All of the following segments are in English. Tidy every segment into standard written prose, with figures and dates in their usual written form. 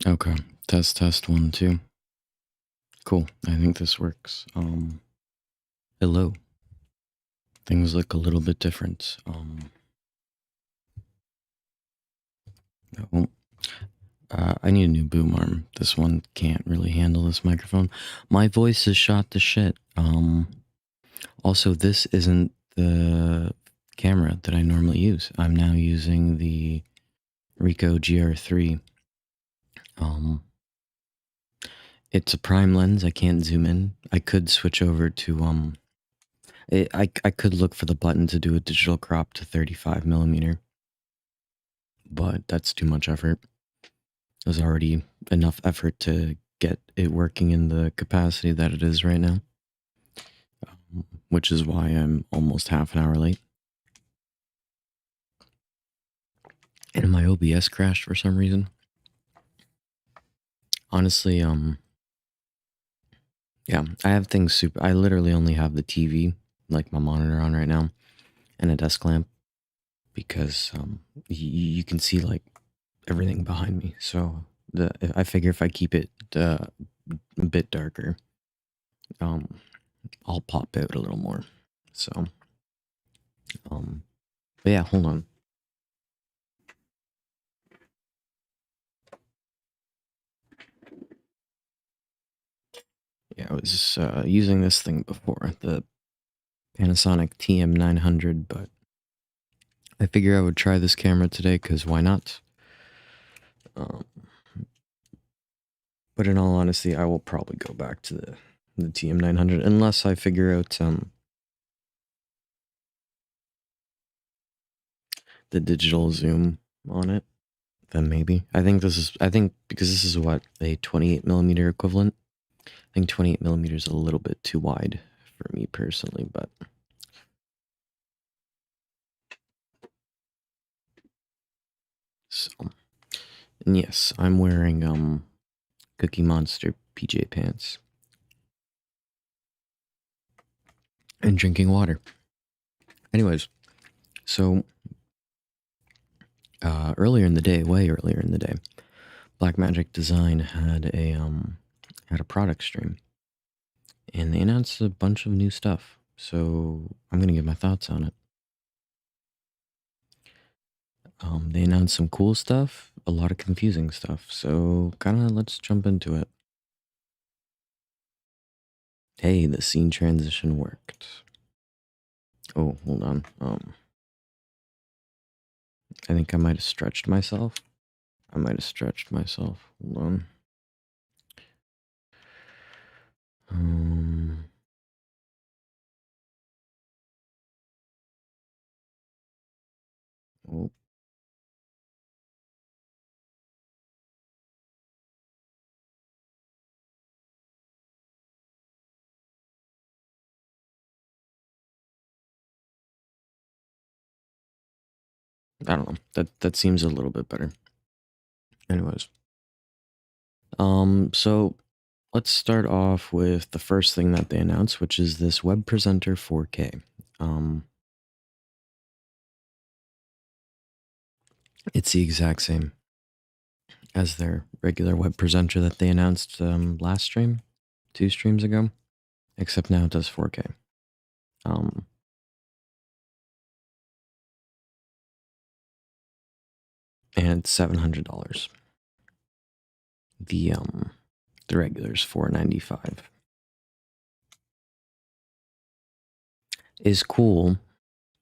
Okay. Test 1, 2. Cool. I think this works. Hello. Things look a little bit different. Oh, I need a new boom arm. This one can't really handle this microphone. My voice is shot to shit. Also, this isn't the camera that I normally use. I'm now using the Ricoh GR3. It's a prime lens. I can't zoom in. I could switch over to I could look for the button to do a digital crop to 35mm, but that's too much effort. There's already enough effort to get it working in the capacity that it is right now, which is why I'm almost half an hour late. And my OBS crashed for some reason. Honestly, yeah, I have things I literally only have the TV, like my monitor on right now, and a desk lamp, because you can see like everything behind me. So I figure if I keep it a bit darker, I'll pop out a little more. So, but yeah, hold on. Yeah, I was using this thing before, the Panasonic TM900, but I figure I would try this camera today because why not? But in all honesty, I will probably go back to the TM900 unless I figure out the digital zoom on it. Then maybe. I think because this is what, a 28mm equivalent. I think 28mm is a little bit too wide for me personally, but so, and yes, I'm wearing Cookie Monster PJ pants and drinking water. Anyways, so earlier in the day, way earlier in the day, Blackmagic Design had a product stream, and they announced a bunch of new stuff. So I'm gonna give my thoughts on it. They announced some cool stuff, a lot of confusing stuff. So kind of let's jump into it. Hey, the scene transition worked. Oh, hold on. I think I might have stretched myself. Hold on. Oh. I don't know. That seems a little bit better. Anyways. So let's start off with the first thing that they announced, which is this Web Presenter 4K. It's the exact same as their regular web presenter that they announced last stream, 2 streams ago, except now it does 4K. And it's $700. The regular's $495. Is cool.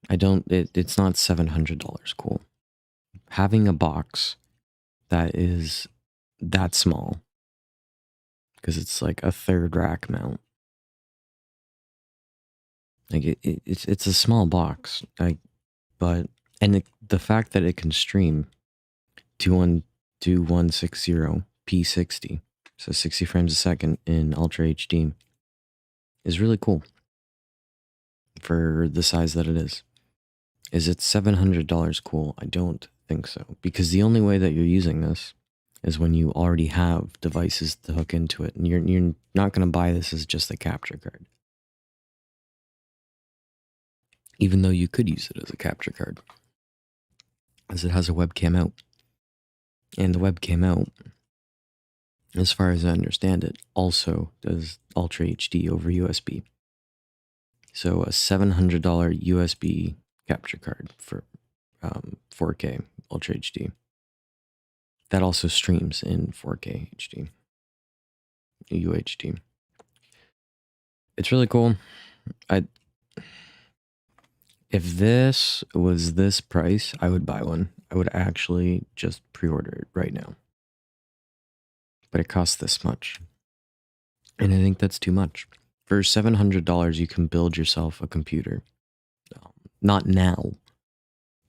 It's not $700 cool. Having a box that is that small, because it's like a third rack mount. Like it's a small box. The fact that it can stream 212.160 p60, so 60 frames a second in Ultra HD, is really cool for the size that it is. Is it $700 cool? I don't think so, because the only way that you're using this is when you already have devices to hook into it, and you're not going to buy this as just a capture card. Even though you could use it as a capture card, as it has a webcam out. And the webcam out as far as I understand it, also does Ultra HD over USB. So a $700 USB capture card for 4K Ultra HD. That also streams in 4K HD, UHD. It's really cool. If this was this price, I would buy one. I would actually just pre-order it right now. But it costs this much. And I think that's too much. For $700, you can build yourself a computer. Not now,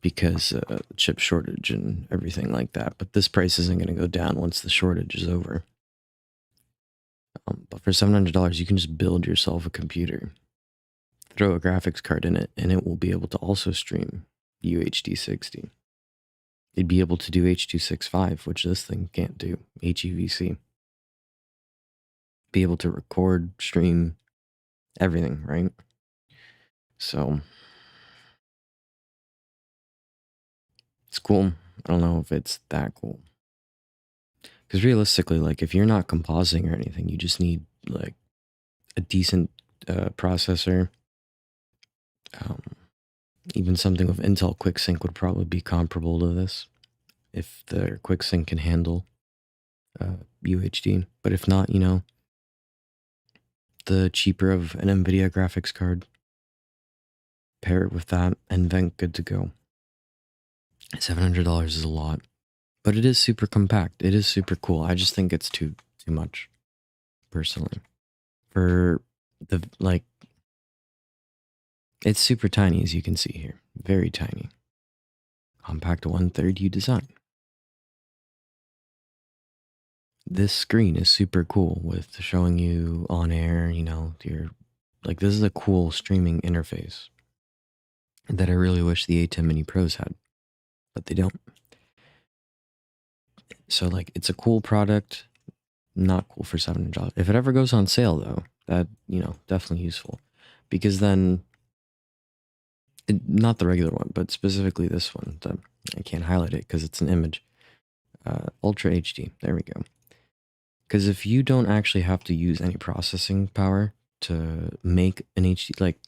because chip shortage and everything like that. But this price isn't going to go down once the shortage is over. But for $700, you can just build yourself a computer. Throw a graphics card in it, and it will be able to also stream UHD 60. It'd be able to do H.265, which this thing can't do, HEVC. Be able to record, stream, everything, right? So, it's cool. I don't know if it's that cool. Because realistically, like, if you're not compositing or anything, you just need, like, a decent processor. Even something with Intel QuickSync would probably be comparable to this, if the QuickSync can handle UHD. But if not, you know, the cheaper of an NVIDIA graphics card, pair it with that, and then good to go. $700 is a lot, but it is super compact. It is super cool. I just think it's too much, personally. For the, like, it's super tiny, as you can see here. Very tiny. Compact 1/3 U design. This screen is super cool with showing you on air, you know, your, like, this is a cool streaming interface that I really wish the A10 Mini Pros had, but they don't. So, like, it's a cool product, not cool for $700. If it ever goes on sale, though, that, you know, definitely useful. Because then, not the regular one, but specifically this one. I can't highlight it because it's an image. Ultra HD, there we go. Because if you don't actually have to use any processing power to make an HD, like,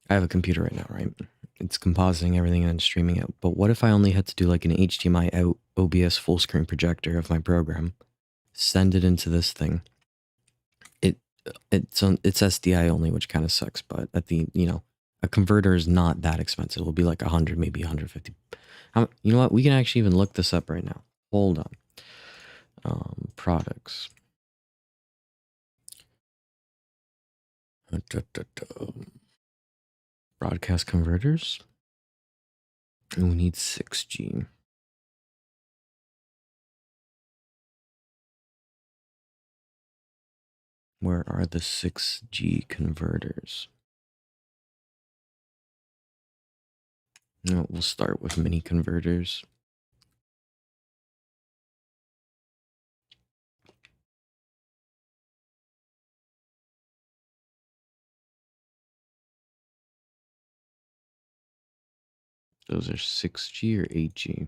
I have a computer right now, right? It's compositing everything and then streaming it. But what if I only had to do like an HDMI out OBS full screen projector of my program, send it into this thing? It's SDI only, which kind of sucks. But at the, you know, a converter is not that expensive. It will be like 100, maybe 150. You know what? We can actually even look this up right now. Hold on. Products. Broadcast converters. And we need 6G. Where are the 6G converters? No, we'll start with mini converters. Those are 6G or 8G?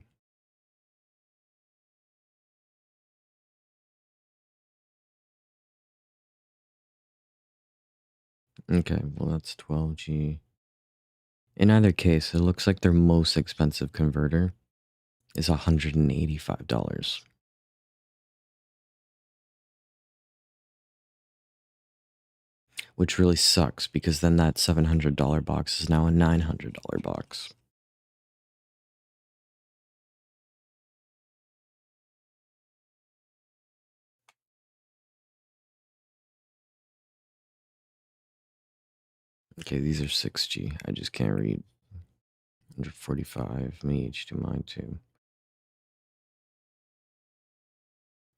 Okay, well that's 12G. In either case, it looks like their most expensive converter is $185. Which really sucks because then that $700 box is now a $900 box. Okay, these are 6G. I just can't read. 145, mini HDMI too.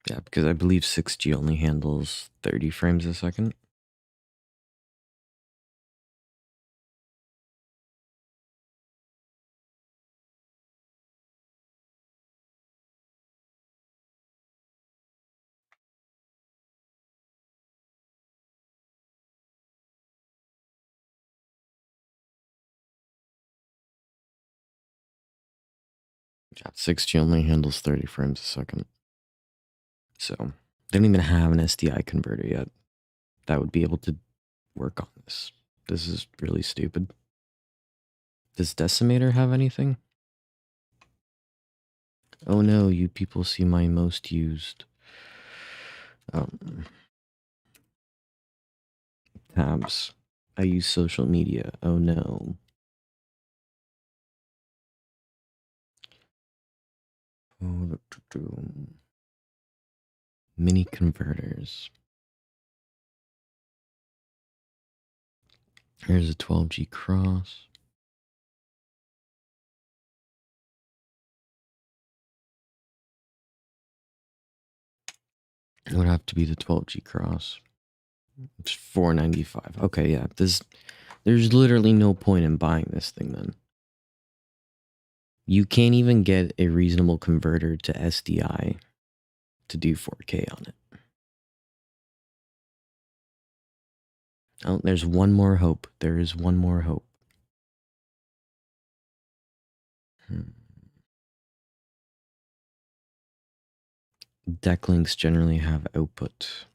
Yeah, because I believe 6G only handles 30 frames a second. Yeah, 6G only handles 30 frames a second. So, They don't even have an SDI converter yet that would be able to work on this. This is really stupid. Does Decimator have anything? Oh no, you people see my most used tabs. I use social media. Oh no. Mini converters. Here's a 12G cross. It would have to be the 12G cross. It's $495. Okay, yeah. There's literally no point in buying this thing then. You can't even get a reasonable converter to SDI to do 4K on it. Oh, there's one more hope. There is one more hope. Deck links generally have output.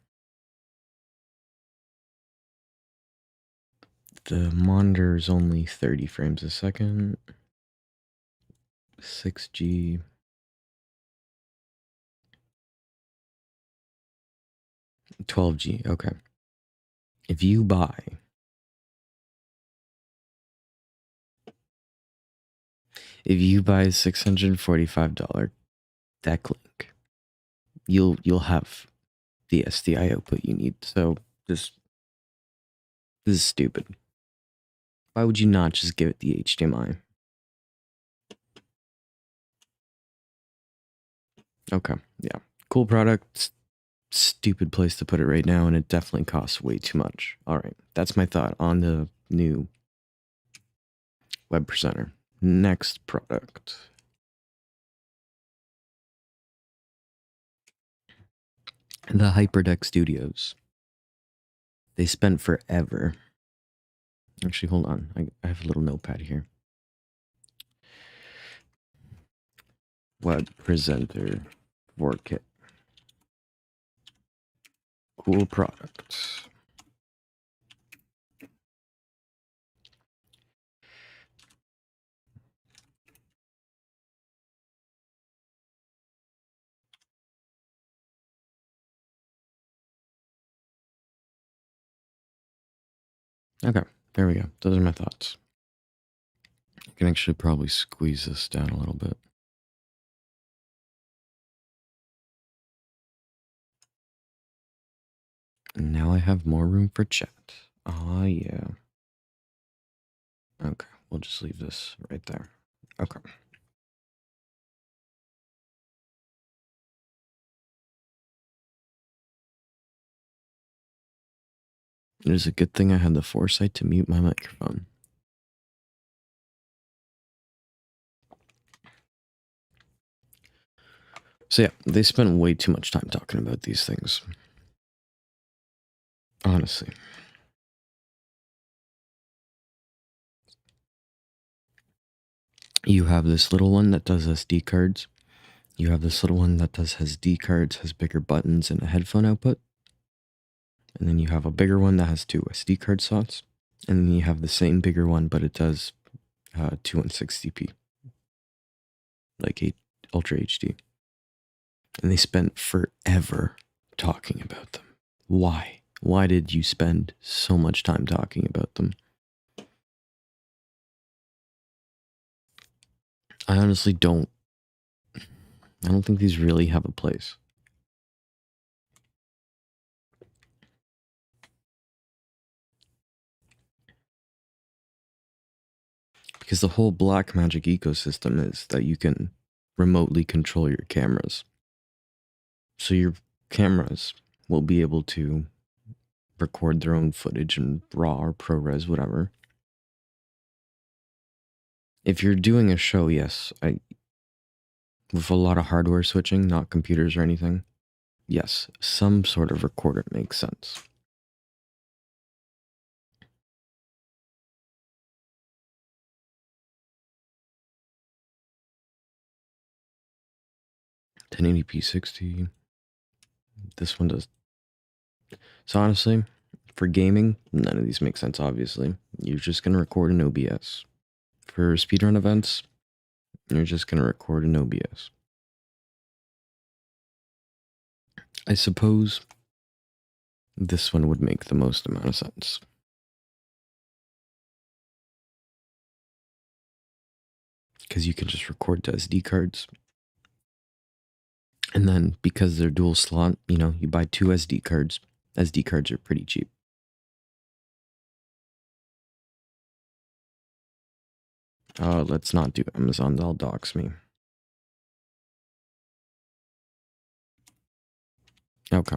The monitor is only 30 frames a second. 6G. 12G, okay. If you buy a $645 deck link, you'll have the SDI output you need. So this is stupid. Why would you not just give it the HDMI? Okay, yeah. Cool product. Stupid place to put it right now, and it definitely costs way too much. All right, that's my thought on the new web presenter. Next product. The HyperDeck Studios. They spent forever. Actually, hold on. I have a little notepad here. Web presenter 4K. Cool product. Okay, there we go. Those are my thoughts. I can actually probably squeeze this down a little bit. Now I have more room for chat. Ah, yeah. Okay, we'll just leave this right there. Okay. It is a good thing I had the foresight to mute my microphone. So yeah, they spent way too much time talking about these things. Honestly. You have this little one that does SD cards. You have this little one that does SD cards, has bigger buttons and a headphone output. And then you have a bigger one that has two SD card slots. And then you have the same bigger one, but it does 2160p. Like Ultra HD. And they spent forever talking about them. Why? Why did you spend so much time talking about them? I honestly don't. I don't think these really have a place. Because the whole blackmagic ecosystem is that you can remotely control your cameras. So your cameras will be able to record their own footage in RAW or ProRes, whatever. If you're doing a show, yes, with a lot of hardware switching, not computers or anything, yes, some sort of recorder makes sense. .1080p 60. This one does. So honestly, for gaming, none of these make sense, obviously. You're just going to record in OBS. For speedrun events, you're just going to record in OBS. I suppose this one would make the most amount of sense. Because you can just record to SD cards. And then, because they're dual slot, you know, you buy 2 SD cards. SD cards are pretty cheap. Let's not do Amazon. They'll dox me. Okay.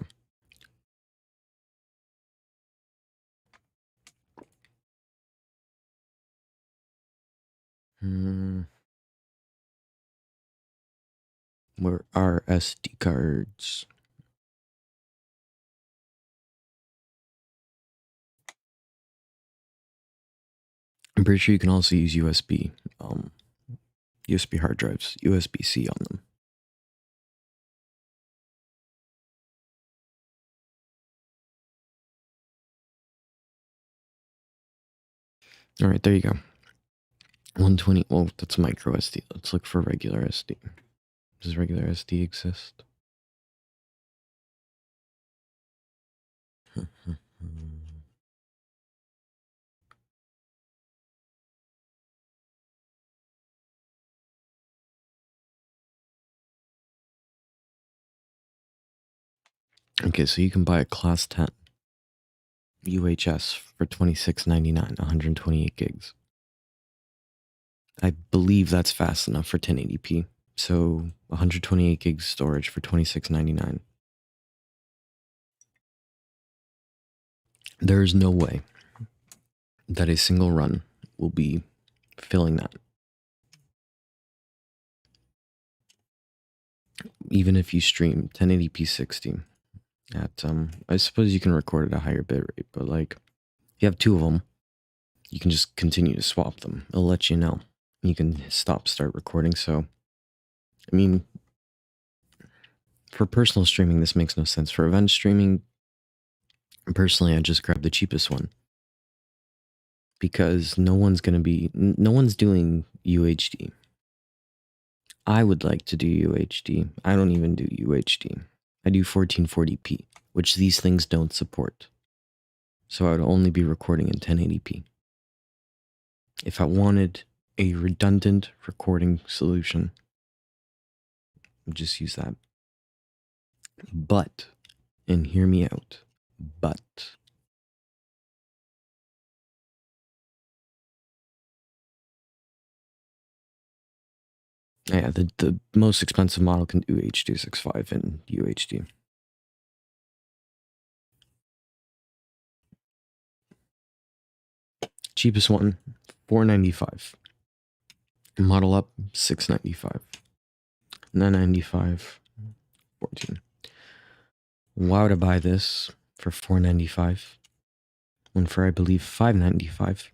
Where are SD cards? I'm pretty sure you can also use USB hard drives, USB-C on them. All right, there you go. 120. Oh, that's micro SD. Let's look for regular SD. Does regular SD exist? Okay, so you can buy a Class 10 UHS for $26.99, 128 gigs. I believe that's fast enough for 1080p. So 128 gigs storage for $26.99. There is no way that a single run will be filling that. Even if you stream 1080p 60 at, I suppose you can record at a higher bitrate, but like, if you have 2 of them, you can just continue to swap them. It'll let you know. You can start recording. So, I mean, for personal streaming, this makes no sense. For event streaming, personally, I just grabbed the cheapest one. Because no one's doing UHD. I would like to do UHD. I don't even do UHD. I do 1440p, which these things don't support. So I would only be recording in 1080p. If I wanted a redundant recording solution, I'd just use that. But, and hear me out, but yeah, the most expensive model can do H.265 and UHD. Cheapest one, $495. Model up, $695. $995, 14. Why would I buy this for $495 when for, I believe, $595,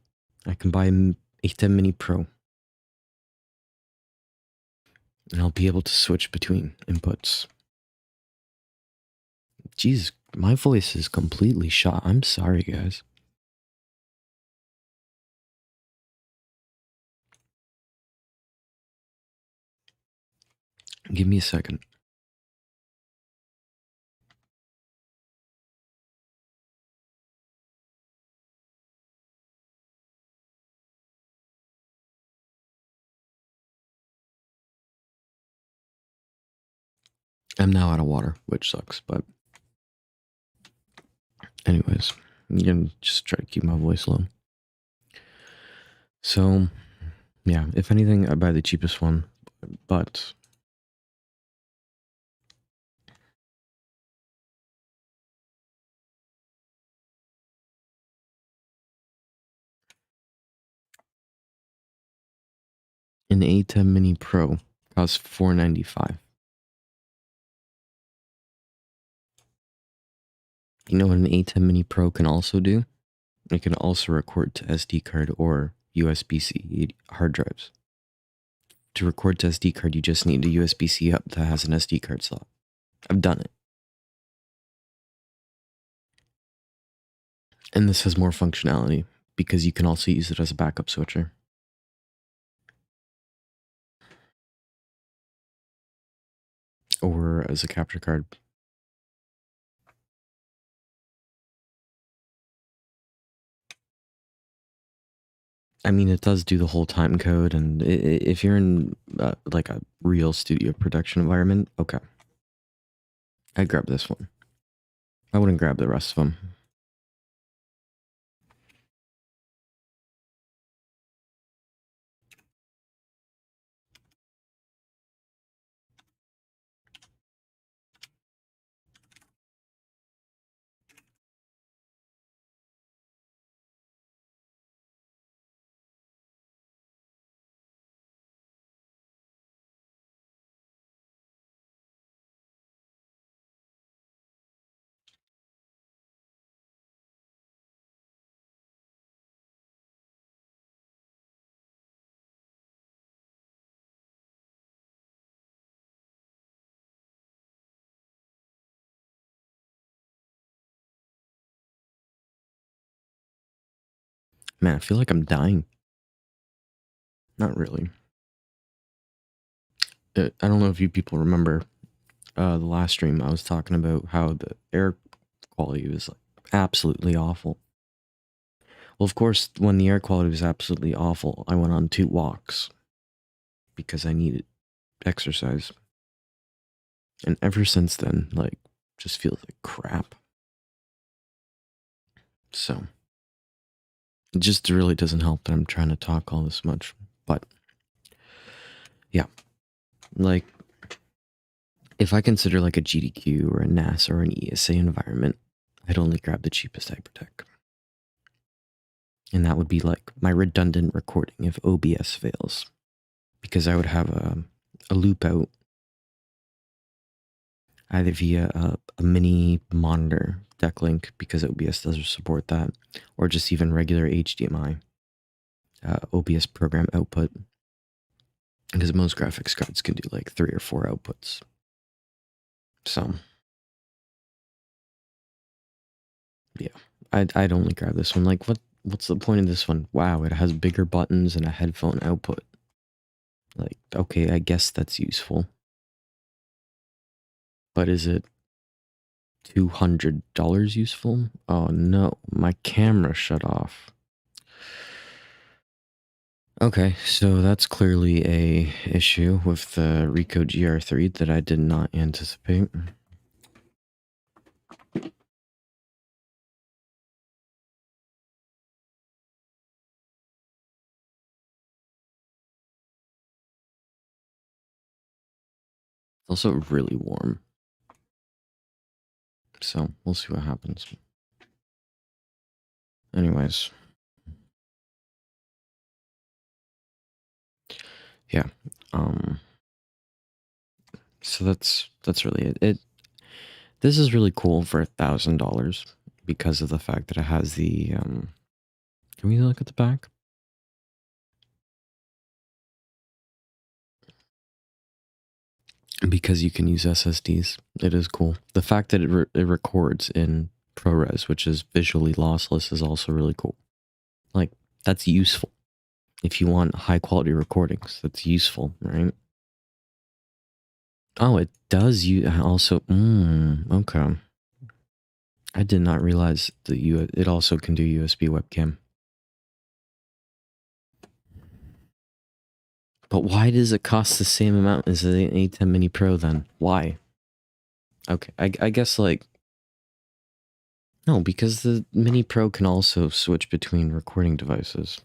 I can buy a 10 Mini Pro? And I'll be able to switch between inputs. Jesus, my voice is completely shot. I'm sorry, guys. Give me a second. I'm now out of water, which sucks, but anyways, I'm gonna just try to keep my voice low. So, yeah, if anything, I buy the cheapest one, but an A10 Mini Pro costs $495. You know what an A10 Mini Pro can also do? It can also record to SD card or USB-C hard drives. To record to SD card, you just need a USB-C hub that has an SD card slot. I've done it. And this has more functionality because you can also use it as a backup switcher. Or as a capture card. I mean, it does do the whole time code, and if you're in like a real studio production environment, okay. I'd grab this one. I wouldn't grab the rest of them. Man, I feel like I'm dying. Not really. I don't know if you people remember the last stream I was talking about how the air quality was like absolutely awful. Well, of course, when the air quality was absolutely awful, I went on 2 walks because I needed exercise. And ever since then, like, just feels like crap. So, it just really doesn't help that I'm trying to talk all this much. But, yeah. Like, if I consider like a GDQ or a NAS or an ESA environment, I'd only grab the cheapest hyperdeck. And that would be like my redundant recording if OBS fails. Because I would have a loop out either via a mini monitor deck link because OBS doesn't support that, or just even regular HDMI OBS program output. Because most graphics cards can do like 3 or 4 outputs. So, yeah, I'd only grab this one. Like, what's the point of this one? Wow, it has bigger buttons and a headphone output. Like, okay, I guess that's useful. But is it $200 useful? Oh no, my camera shut off. Okay, so that's clearly a issue with the Ricoh GR3 that I did not anticipate. It's also really warm. So we'll see what happens. Anyways. Yeah. So that's really it. This is really cool for $1,000 because of the fact that it has the can we look at the back? Because you can use SSDs. It is cool. The fact that it records in ProRes, which is visually lossless, is also really cool. Like, that's useful. If you want high quality recordings, that's useful, right? Oh, it does you also okay. I did not realize that it also can do USB webcam. But why does it cost the same amount as the A10 Mini Pro then? Why? Okay, I guess like no, because the Mini Pro can also switch between recording devices.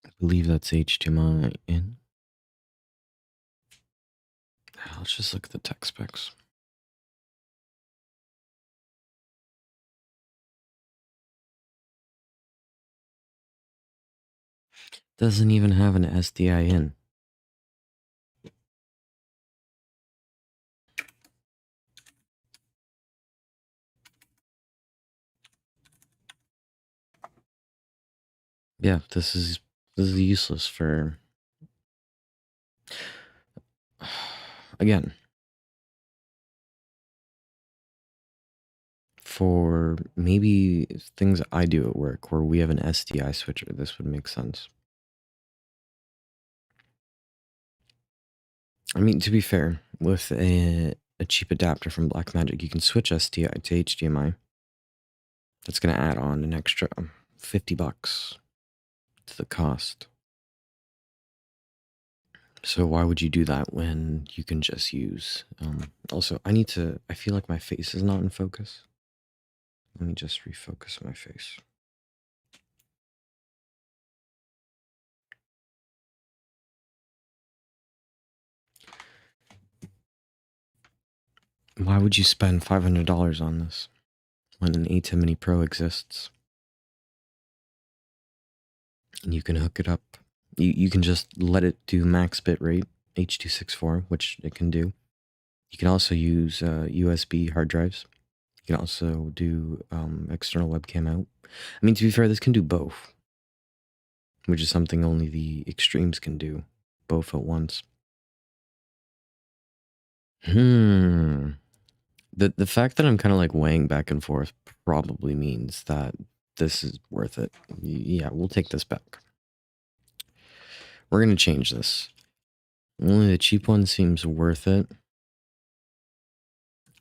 I believe that's HDMI in. Let's just look at the tech specs. Doesn't even have an SDI in. Yeah, this is useless for again. For maybe things I do at work where we have an SDI switcher, this would make sense. I mean, to be fair, with a cheap adapter from Blackmagic, you can switch SDI to HDMI. That's going to add on an extra $50 to the cost. So why would you do that when you can just use... also, I feel like my face is not in focus. Let me just refocus my face. Why would you spend $500 on this when an A10 Mini Pro exists? And you can hook it up. You can just let it do max bitrate, H.264, which it can do. You can also use USB hard drives. You can also do external webcam out. I mean, to be fair, this can do both, which is something only the extremes can do, both at once. The fact that I'm kind of like weighing back and forth probably means that this is worth it. Yeah, we'll take this back. We're gonna change this. Only the cheap one seems worth it.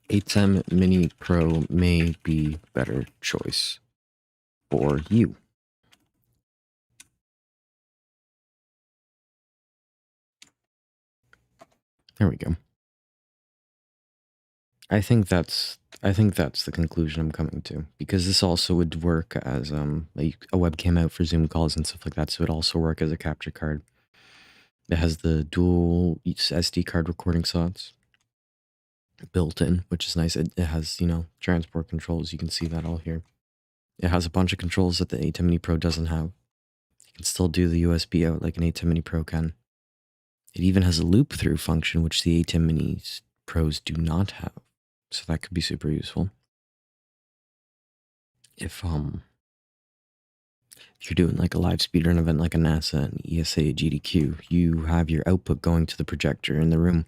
A10 Mini Pro may be better choice for you. There we go. I think that's the conclusion I'm coming to, because this also would work as like a webcam out for Zoom calls and stuff like that. So it'd also work as a capture card. It has the dual SD card recording slots built in, which is nice. It has, you know, transport controls. You can see that all here. It has a bunch of controls that the A10 Mini Pro doesn't have. You can still do the USB out like an A10 Mini Pro can. It even has a loop through function, which the A10 Mini Pros do not have. So that could be super useful. If you're doing like a live speedrun event like a NASA, an ESA, a GDQ, you have your output going to the projector in the room.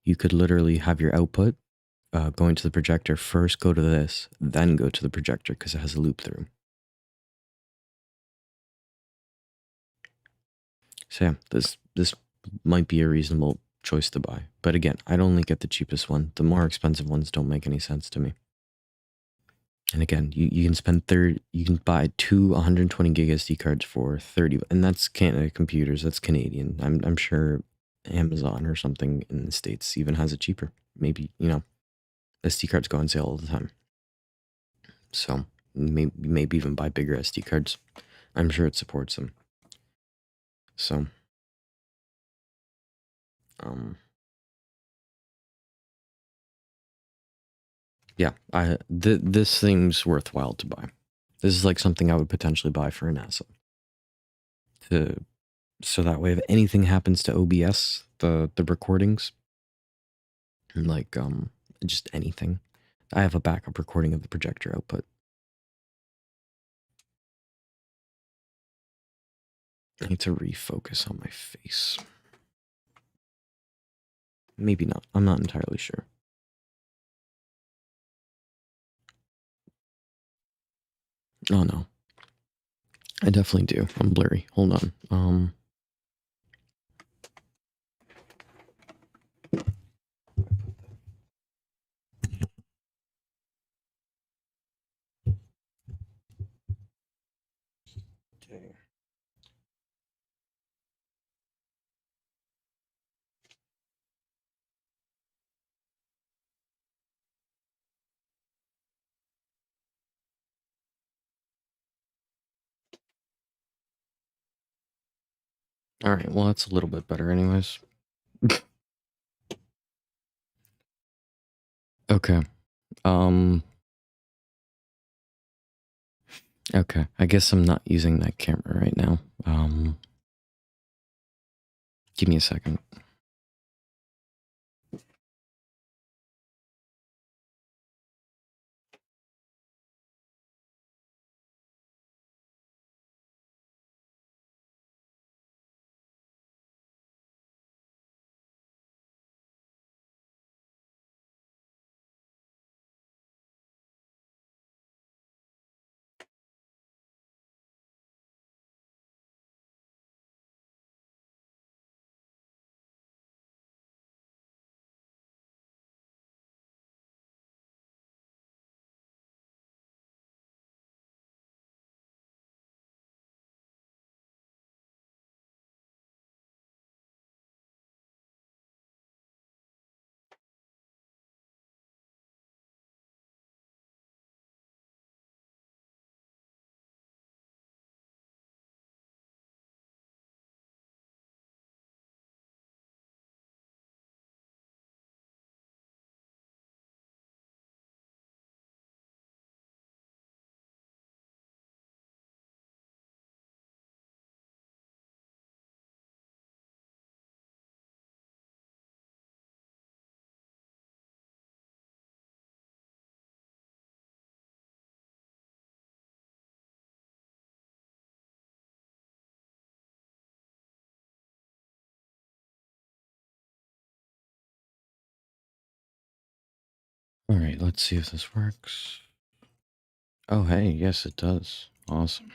You could literally have your output going to the projector, first go to this, then go to the projector because it has a loop through. So yeah, this might be a reasonable choice to buy. But again, I'd only get the cheapest one. The more expensive ones don't make any sense to me. And again, you can spend you can buy two 120 gig SD cards for 30, and that's Canada computers. That's Canadian. I'm sure Amazon or something in the States even has it cheaper. Maybe, you know, SD cards go on sale all the time. So maybe even buy bigger SD cards. I'm sure it supports them. So, yeah, this seems worthwhile to buy. This is like something I would potentially buy for an asset. So that way, if anything happens to OBS, the recordings, like just anything, I have a backup recording of the projector output. I need to refocus on my face. Maybe not. I'm not entirely sure. Oh no. I definitely do. I'm blurry. Hold on. Okay. All right. Well, that's a little bit better, anyways. Okay. Okay. I guess I'm not using that camera right now. Give me a second. All right, let's see if this works. Oh, hey, yes, it does. Awesome.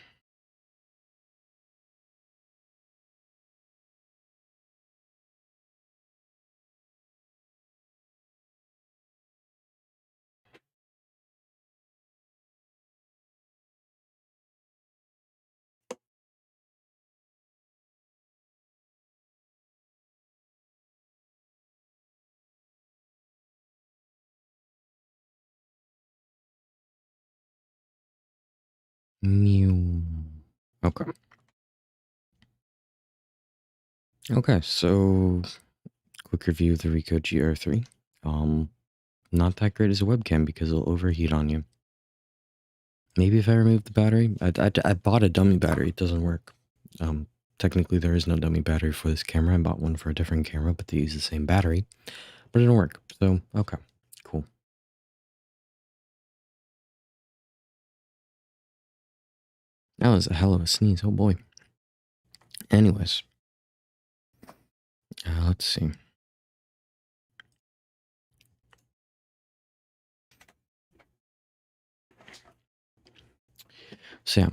Mew. Okay. Okay, so quick review of the Ricoh GR3. Not that great as a webcam because it'll overheat on you. Maybe if I remove the battery, I bought a dummy battery. It doesn't work. Technically there is no dummy battery for this camera. I bought one for a different camera, but they use the same battery, but it didn't work. So, okay, cool. That was a hell of a sneeze. Oh boy. Anyways, let's see. So yeah,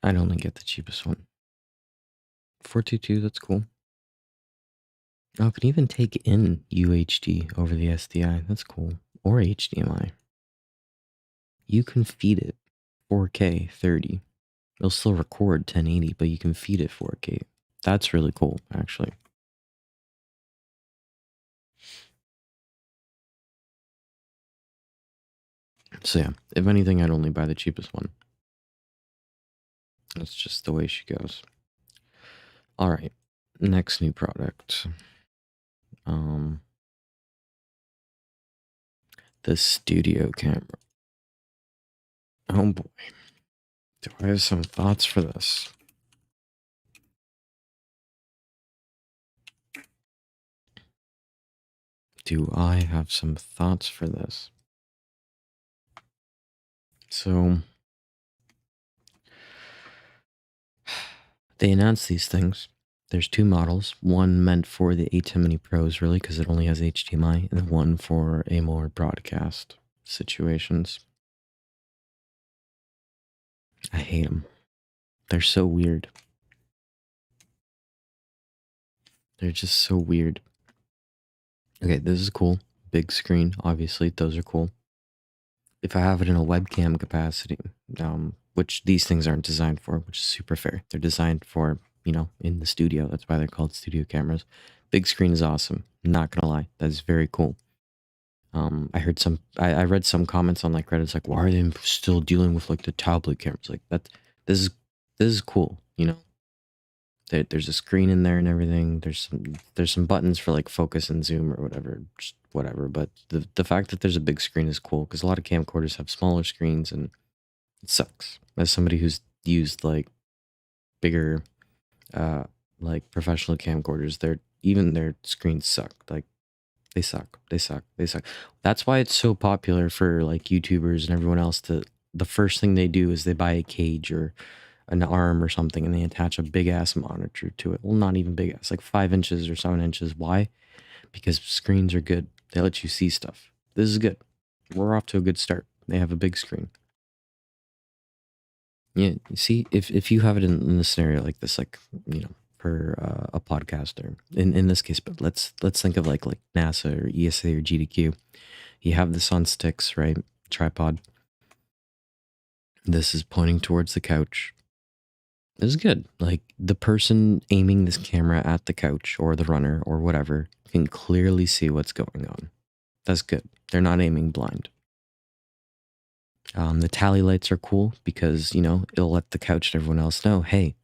I'd only get the cheapest one. 422, that's cool. Oh, it can even take in UHD over the SDI. That's cool. Or HDMI. You can feed it 4K 30. It'll still record 1080, but you can feed it 4K. That's really cool, actually. So yeah, if anything, I'd only buy the cheapest one. That's just the way she goes. All right, next new product. The studio camera. Oh boy. Do I have some thoughts for this? Do I have some thoughts for this? So, they announced these things. There's two models. One meant for the A10 Mini Pros, really, because it only has HDMI, and one for a more broadcast situations. I hate them. They're so weird. They're just so weird. Okay, this is cool. Big screen, obviously, those are cool. If I have it in a webcam capacity, which these things aren't designed for, which is super fair. They're designed for, in the studio. That's why they're called studio cameras. Big screen is awesome. Not gonna lie, that's very cool. I read some comments on like Reddit. It's like, why are they still dealing with like the tablet cameras? Like this is cool. There's a screen in there and everything. There's some buttons for like focus and zoom or whatever, just whatever. But the fact that there's a big screen is cool because a lot of camcorders have smaller screens and it sucks. As somebody who's used like bigger like professional camcorders, their screens suck. Like they suck. They suck. They suck. That's why it's so popular for like YouTubers and everyone else to the first thing they do is they buy a cage or an arm or something and they attach a big ass monitor to it. Well, not even big ass, like 5 inches or 7 inches. Why? Because screens are good. They let you see stuff. This is good. We're off to a good start. They have a big screen. Yeah, you see, if you have it in a scenario like this, like for a podcaster, in this case, but let's think of like NASA or ESA or GDQ. You have this on sticks, right? Tripod. This is pointing towards the couch. This is good. Like the person aiming this camera at the couch or the runner or whatever can clearly see what's going on. That's good. They're not aiming blind. The tally lights are cool because, it'll let the couch and everyone else know, hey,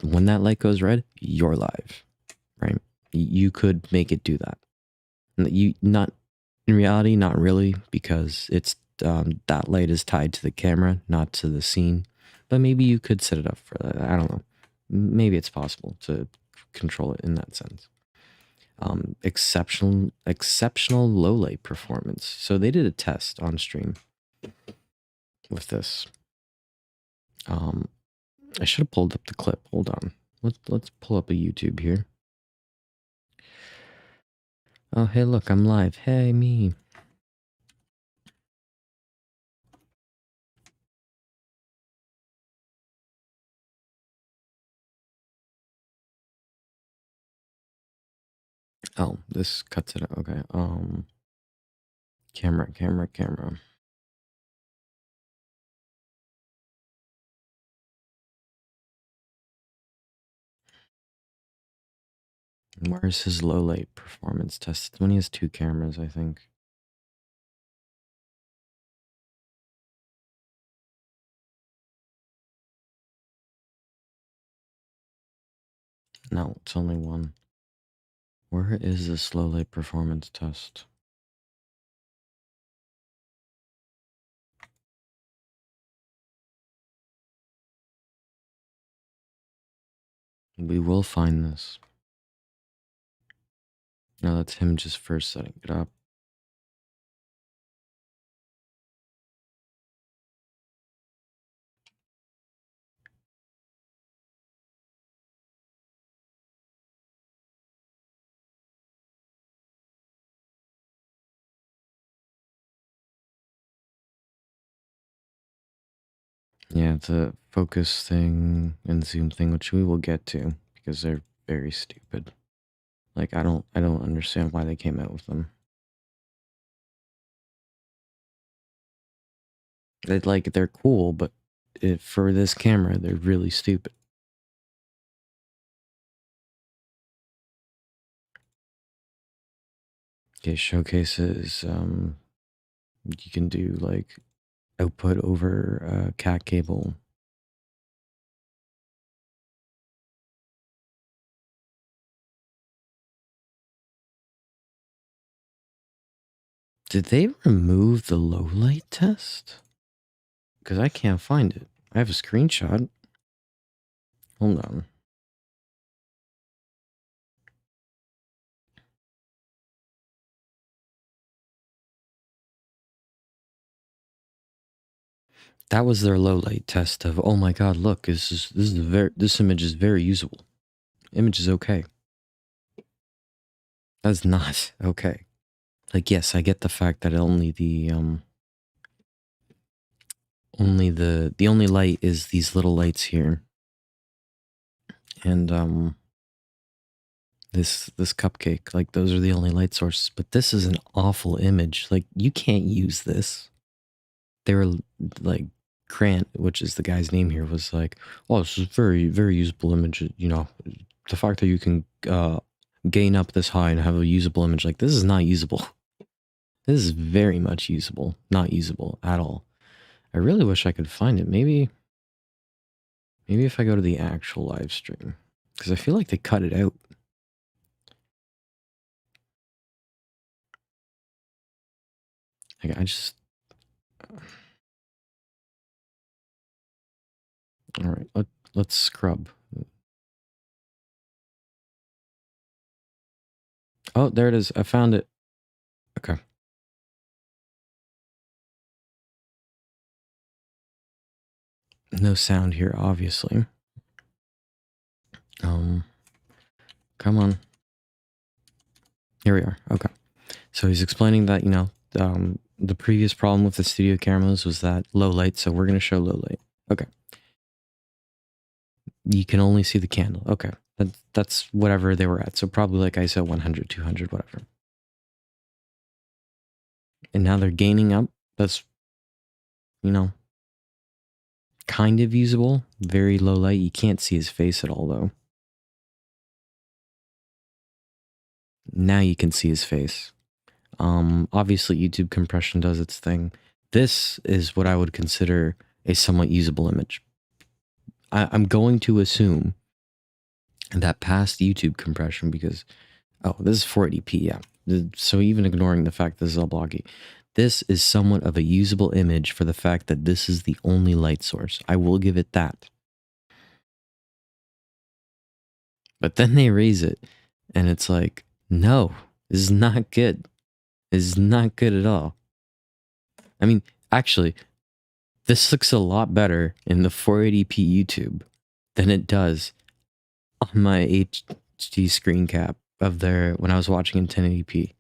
when that light goes red, you're live, right? You could make it do that. Not in reality, not really, because it's that light is tied to the camera, not to the scene. But maybe you could set it up for that. I don't know. Maybe it's possible to control it in that sense. Exceptional low light performance. So they did a test on stream with this. I should have pulled up the clip. Hold on. Let's pull up a YouTube here. Oh, hey, look, I'm live. Hey, me. Oh, this cuts it out. Okay. Camera. Where's his low light performance test? When he has two cameras, I think. No, it's only one. Where is this low light performance test? We will find this. No, that's him just first setting it up. Yeah, it's a focus thing and zoom thing, which we will get to because they're very stupid. Like I don't understand why they came out with them. They're cool, but for this camera, they're really stupid. Okay, showcases. You can do like output over cat cable. Did they remove the low light test? Because I can't find it. I have a screenshot. Hold on. That was their low light test of, oh my god, look, this image is very usable. Image is okay. That's not okay. Like, yes, I get the fact that only the only light is these little lights here. And this cupcake, like those are the only light sources, but this is an awful image. Like you can't use this. They were like Grant, which is the guy's name here, was like, oh, this is very, very usable image. The fact that you can gain up this high and have a usable image, like this is not usable. This is very much usable, not usable at all. I really wish I could find it. Maybe if I go to the actual live stream, because I feel like they cut it out. Like, all right, let's scrub. Oh, there it is. I found it. Okay. No sound here, obviously. Come on. Here we are. Okay. So he's explaining that, the previous problem with the studio cameras was that low light, so we're going to show low light. Okay. You can only see the candle. Okay. That's whatever they were at. So probably like ISO 100, 200, whatever. And now they're gaining up. That's, kind of usable. Very low light. You can't see his face at all, though. Now you can see his face. Obviously, YouTube compression does its thing. This is what I would consider a somewhat usable image. I'm going to assume that past YouTube compression, because, this is 480p, yeah. So even ignoring the fact this is all blocky, this is somewhat of a usable image for the fact that this is the only light source. I will give it that. But then they raise it, and it's like, no, this is not good. This is not good at all. I mean, actually, this looks a lot better in the 480p YouTube than it does on my HD screen cap of their when I was watching in 1080p.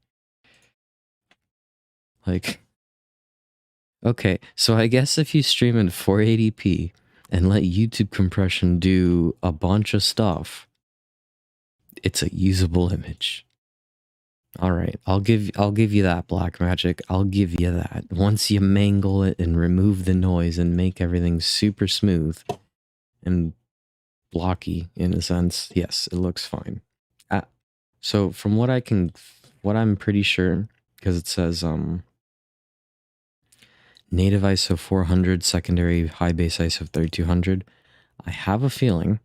Like, okay, so I guess if you stream in 480p and let YouTube compression do a bunch of stuff, it's a usable image. All right, I'll give you that, Blackmagic. I'll give you that. Once you mangle it and remove the noise and make everything super smooth and blocky in a sense, yes, it looks fine. So from what I'm pretty sure, because it says native ISO 400, secondary high base ISO 3200, I have a feeling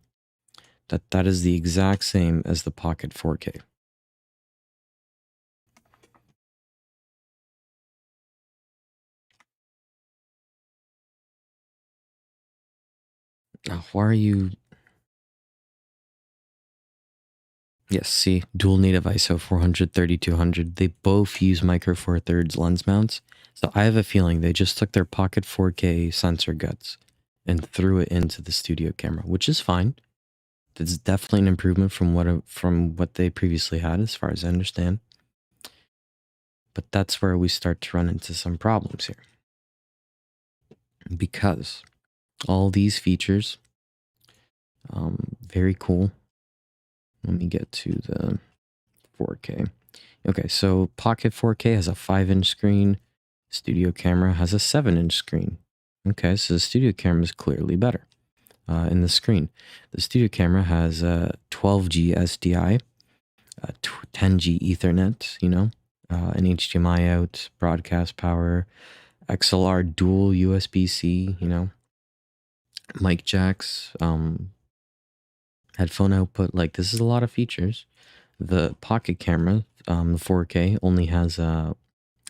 that that is the exact same as the Pocket 4K. Why are you... Yes, see, dual native ISO 400, 3200. They both use micro four thirds lens mounts. So I have a feeling they just took their Pocket 4K sensor guts and threw it into the studio camera, which is fine. That's definitely an improvement from what they previously had, as far as I understand. But that's where we start to run into some problems here. Because all these features, very cool. Let me get to the 4K. Okay, so Pocket 4K has a 5-inch screen. Studio camera has a 7-inch screen. Okay, so the studio camera is clearly better in the screen. The studio camera has a 12G SDI, 10G Ethernet, an HDMI out, broadcast power, XLR dual USB-C, mic jacks, headphone output. Like, this is a lot of features. The Pocket camera, the 4K, only has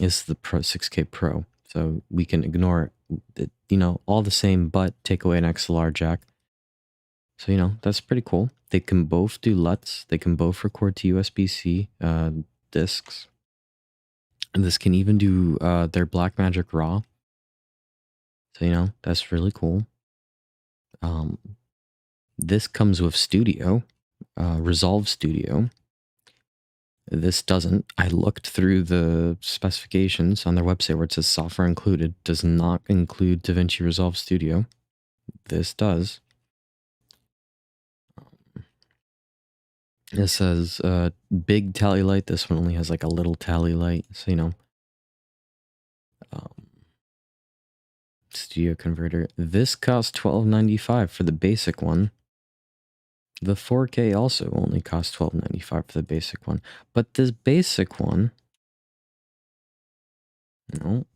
is the Pro 6K Pro, so we can ignore it, all the same, but take away an XLR jack. So that's pretty cool. They can both do LUTs. They can both record to USB-C discs. And this can even do their Blackmagic RAW. So that's really cool. This comes with Studio, Resolve Studio. This doesn't. I looked through the specifications on their website where it says software included. Does not include DaVinci Resolve Studio. This does. It says big tally light. This one only has like a little tally light. So, studio converter. This costs $12.95 for the basic one. The 4K also only costs $12.95 for the basic one. But this basic one... No.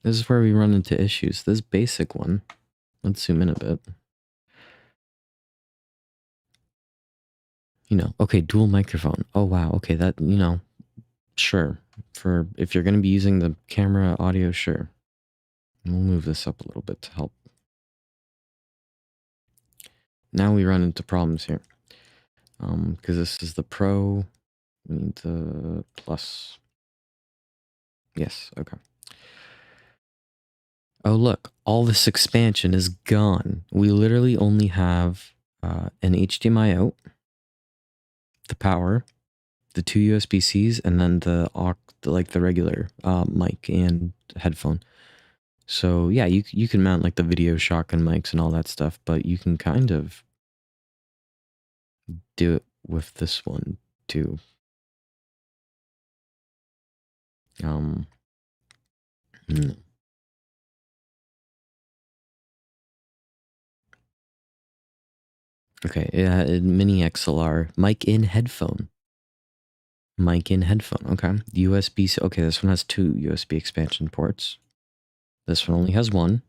This is where we run into issues. This basic one... Let's zoom in a bit. Okay, dual microphone. Oh, wow. Okay, that, sure. If you're going to be using the camera audio, sure. We'll move this up a little bit to help. Now we run into problems here. Because this is the Pro. We need the Plus. Yes, okay. Oh, look, all this expansion is gone. We literally only have an HDMI out, the power, the two USB-Cs, and then the regular mic and headphone. So yeah, you can mount like the video shotgun mics and all that stuff, but you can kind of do it with this one too. Hmm. Okay, yeah, mini XLR, mic in headphone. Mic in headphone, okay. USB, okay, this one has two USB expansion ports. This one only has one.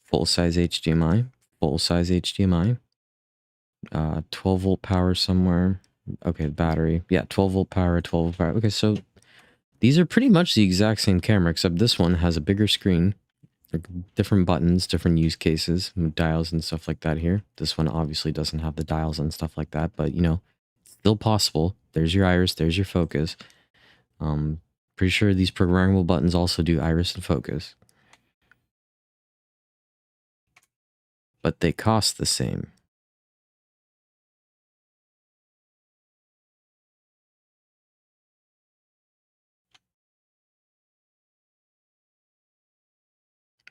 Full-size HDMI, full-size HDMI. 12 volt power somewhere. Okay, battery. Yeah, 12 volt power, 12 volt power. Okay, so these are pretty much the exact same camera, except this one has a bigger screen, like different buttons, different use cases, dials and stuff like that here. This one obviously doesn't have the dials and stuff like that, but you know, still possible. There's your iris, there's your focus. Pretty sure these programmable buttons also do iris and focus. But they cost the same.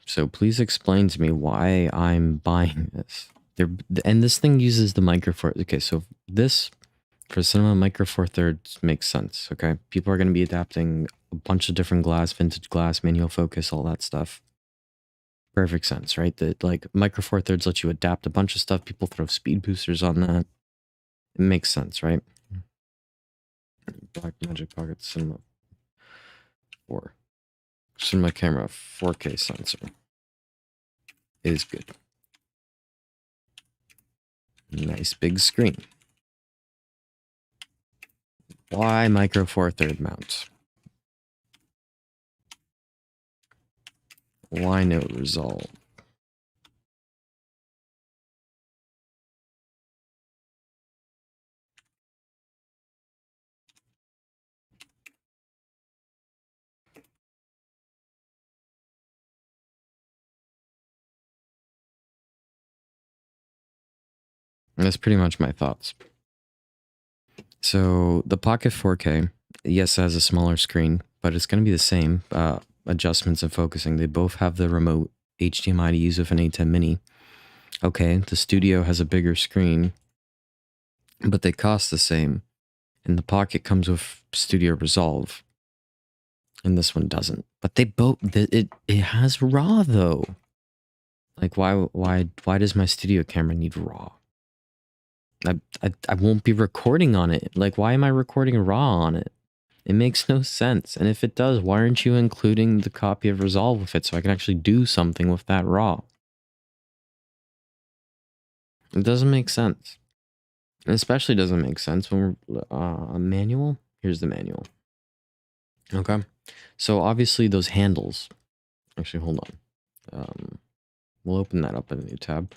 So please explain to me why I'm buying this. And this thing uses the Micro Four. Okay, so this for cinema Micro Four Thirds makes sense. Okay, people are going to be adapting a bunch of different glass, vintage glass, manual focus, all that stuff. Perfect sense, right? That like Micro Four Thirds lets you adapt a bunch of stuff. People throw speed boosters on that. It makes sense, right? Blackmagic Pocket Cinema 4. Cinema camera 4K sensor is good. Nice big screen. Why Micro Four Third mount? Why no resolve? That's pretty much my thoughts. So the Pocket 4K, yes, it has a smaller screen, but it's going to be the same adjustments and focusing. They both have the remote HDMI to use with an A10 Mini. Okay, the Studio has a bigger screen, but they cost the same. And the Pocket comes with Studio Resolve, and this one doesn't. But they both it has RAW though. Like why does my Studio camera need RAW? I won't be recording on it. Like, why am I recording RAW on it? It makes no sense. And if it does, why aren't you including the copy of Resolve with it so I can actually do something with that RAW? It doesn't make sense. It especially doesn't make sense when we're a manual. Here's the manual. Okay. So obviously those handles. Actually, hold on. We'll open that up in a new tab.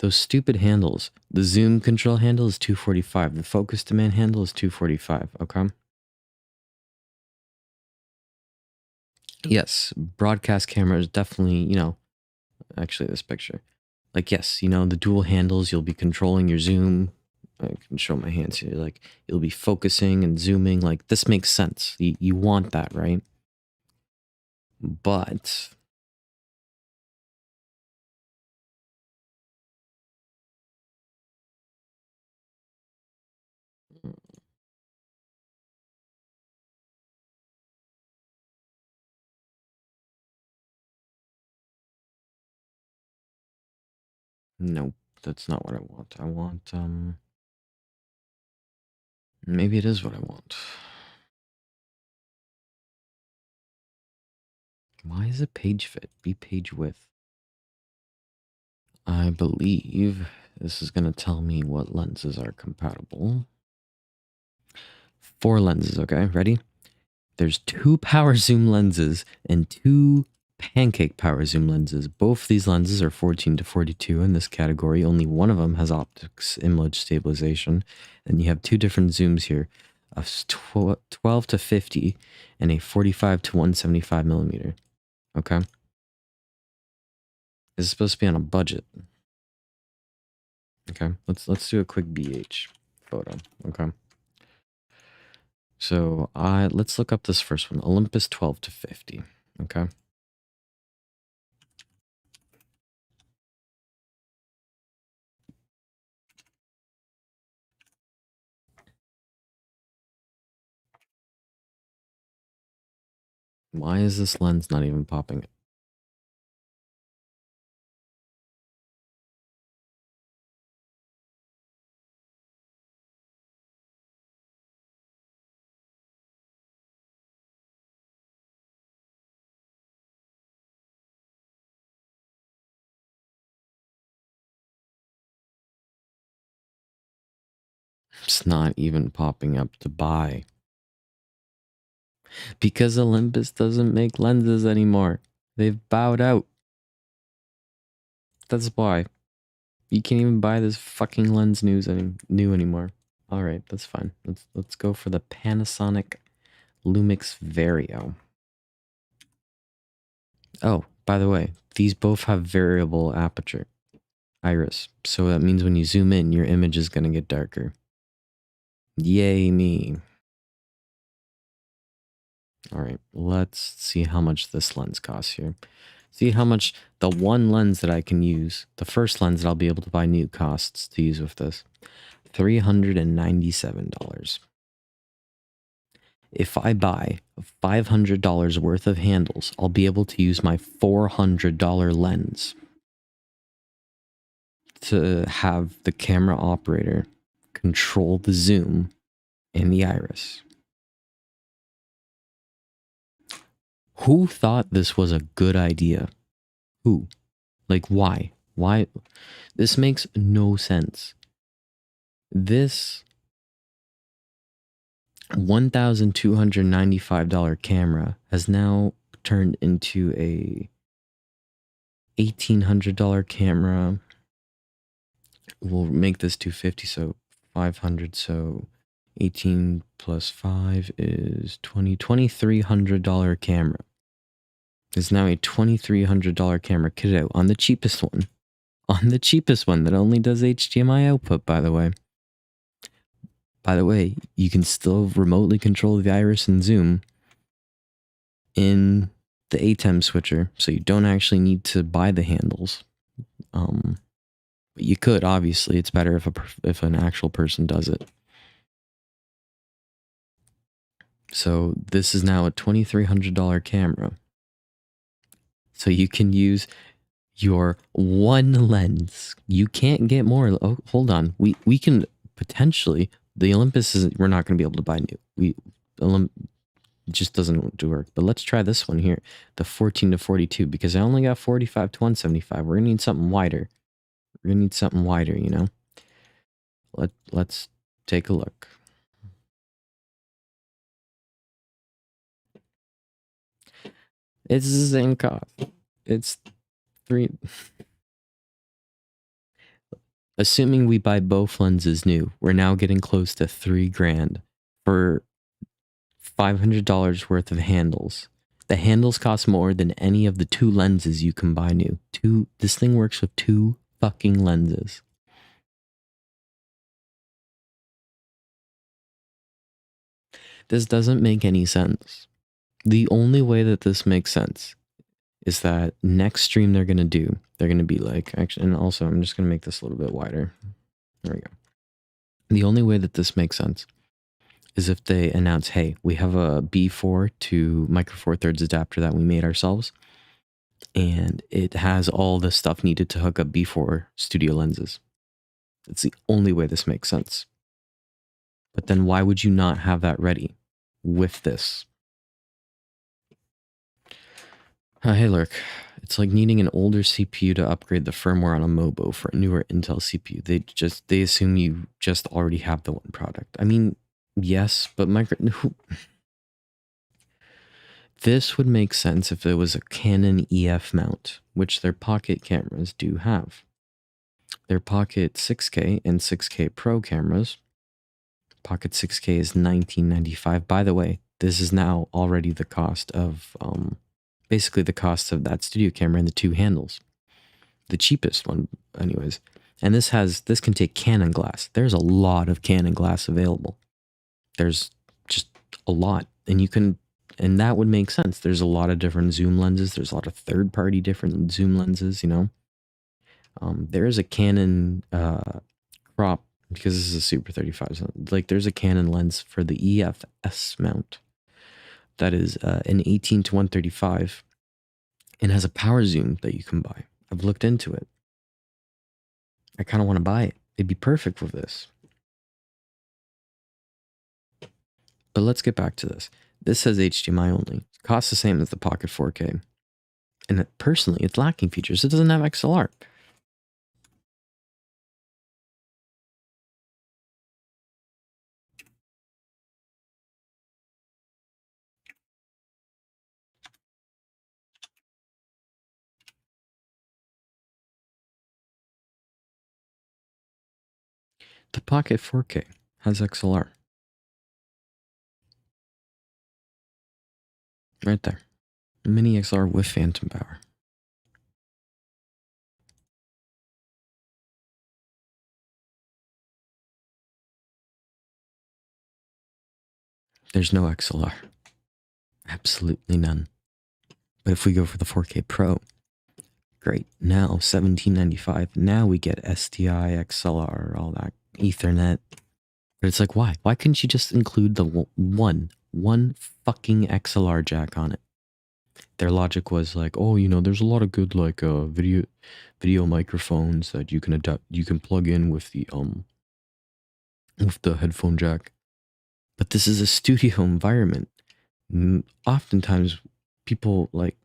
Those stupid handles. The zoom control handle is 245. The focus demand handle is 245. Okay. Yes, broadcast camera is definitely, you know, actually this picture. Like, yes, you know, the dual handles, you'll be controlling your zoom. I can show my hands here. Like, you'll be focusing and zooming. Like, this makes sense. You want that, right? But nope, that's not what I want. I want, maybe it is what I want. Why is it page fit? Be page width. I believe this is going to tell me what lenses are compatible. 4 lenses, okay? Ready? There's 2 power zoom lenses and 2 pancake power zoom lenses. Both these lenses are 14 to 42 in this category. Only one of them has optics image stabilization. And you have two different zooms here, a 12 to 50 and a 45 to 175 millimeter. Okay. This is supposed to be on a budget. Okay, let's do a quick BH photo. Okay. So let's look up this first one, Olympus 12 to 50. Okay. Why is this lens not even popping? It's not even popping up to buy. Because Olympus doesn't make lenses anymore. They've bowed out. That's why. You can't even buy this fucking lens new anymore. All right, that's fine. Let's go for the Panasonic Lumix Vario. Oh, by the way, these both have variable aperture iris. So that means when you zoom in, your image is going to get darker. Yay me. All right, let's see how much this lens costs here. See how much the one lens that I can use, the first lens that I'll be able to buy new costs to use with this. $397. If I buy $500 worth of handles, I'll be able to use my $400 lens to have the camera operator control the zoom and the iris. Who thought this was a good idea? Who? Like, why? Why? This makes no sense. This $1,295 camera has now turned into a $1,800 camera. We'll make this 250, so 500, so 18 plus 5 is $2,300 camera. It's now a $2,300 camera kitted out on the cheapest one. On the cheapest one that only does HDMI output, by the way. By the way, you can still remotely control the iris and zoom in the ATEM switcher, so you don't actually need to buy the handles. But you could, obviously. It's better if an actual person does it. So this is now a $2,300 camera. So you can use your one lens. You can't get more. Oh, hold on. We can potentially, the Olympus we're not going to be able to buy new. It just doesn't work. But let's try this one here, the 14 to 42, because I only got 45 to 175. We're gonna need something wider. We're gonna need something wider, you know. Let's take a look. It's the same cost. It's three. Assuming we buy both lenses new, we're now getting close to $3,000 for $500 worth of handles. The handles cost more than any of the two lenses you can buy new. This thing works with two fucking lenses. This doesn't make any sense. The only way that this makes sense is that next stream they're going to be like, actually, and also I'm just going to make this a little bit wider. There we go. The only way that this makes sense is if they announce, hey, we have a B4 to micro four thirds adapter that we made ourselves, and it has all the stuff needed to hook up B4 studio lenses. It's the only way this makes sense. But then why would you not have that ready with this? Hey, Lurk. It's like needing an older CPU to upgrade the firmware on a MOBO for a newer Intel CPU. They assume you just already have the one product. I mean, yes, but This would make sense if it was a Canon EF mount, which their pocket cameras do have. Their Pocket 6K and 6K Pro cameras. Pocket 6K is $19.95. By the way, this is now already the cost of, basically the cost of that studio camera and the two handles. The cheapest one, anyways. And this can take Canon glass. There's a lot of Canon glass available. There's just a lot. And that would make sense. There's a lot of different zoom lenses. There's a lot of third-party different zoom lenses, you know. There is a Canon crop, because this is a Super 35. So like, there's a Canon lens for the EFS mount that is an 18 to 135 and has a power zoom that you can buy. I've looked into it. I kind of want to buy it. It'd be perfect for this. But let's get back to this. This says HDMI only. It costs the same as the Pocket 4K. And personally, it's lacking features. It doesn't have XLR. The Pocket 4K has XLR. Right there. Mini XLR with phantom power. There's no XLR. Absolutely none. But if we go for the 4K Pro, great. Now $17.95. Now we get SDI, XLR, all that Ethernet. But it's like, why? Why couldn't you just include the one fucking XLR jack on it? Their logic was like, oh, you know, there's a lot of good like video microphones that you can plug in with the headphone jack. But this is a studio environment. Oftentimes people, like,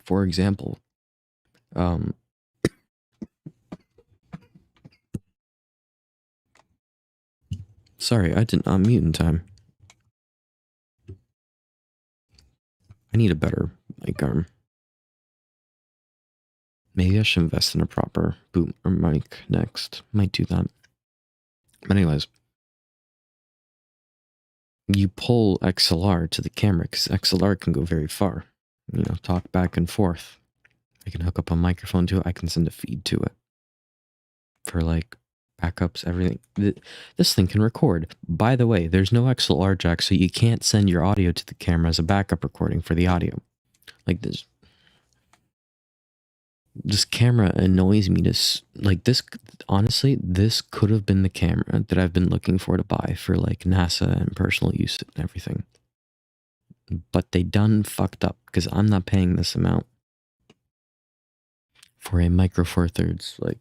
for example, sorry, I did not mute in time. I need a better mic arm. Maybe I should invest in a proper boom or mic next. Might do that. But anyways, you pull XLR to the camera because XLR can go very far. You know, talk back and forth. I can hook up a microphone to it. I can send a feed to it for like backups, everything. This thing can record. By the way, there's no XLR jack, so you can't send your audio to the camera as a backup recording for the audio. Like this camera annoys me like this. Honestly, this could have been the camera that I've been looking for to buy for like NASA and personal use and everything. But they done fucked up because I'm not paying this amount for a Micro Four Thirds. Like,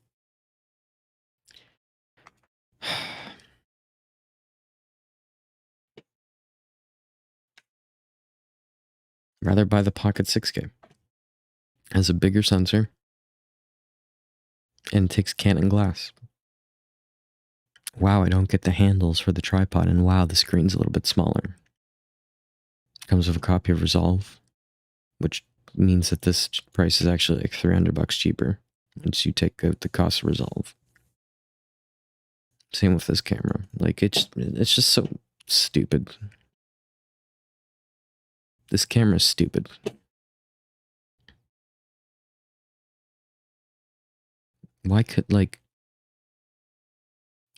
rather buy the Pocket 6K. Has a bigger sensor and takes Canon glass. Wow, I don't get the handles for the tripod, and wow, the screen's a little bit smaller. Comes with a copy of Resolve, which means that this price is actually like $300 cheaper once you take out the cost of Resolve. Same with this camera. Like, it's just so stupid. This camera's stupid. Why could, like,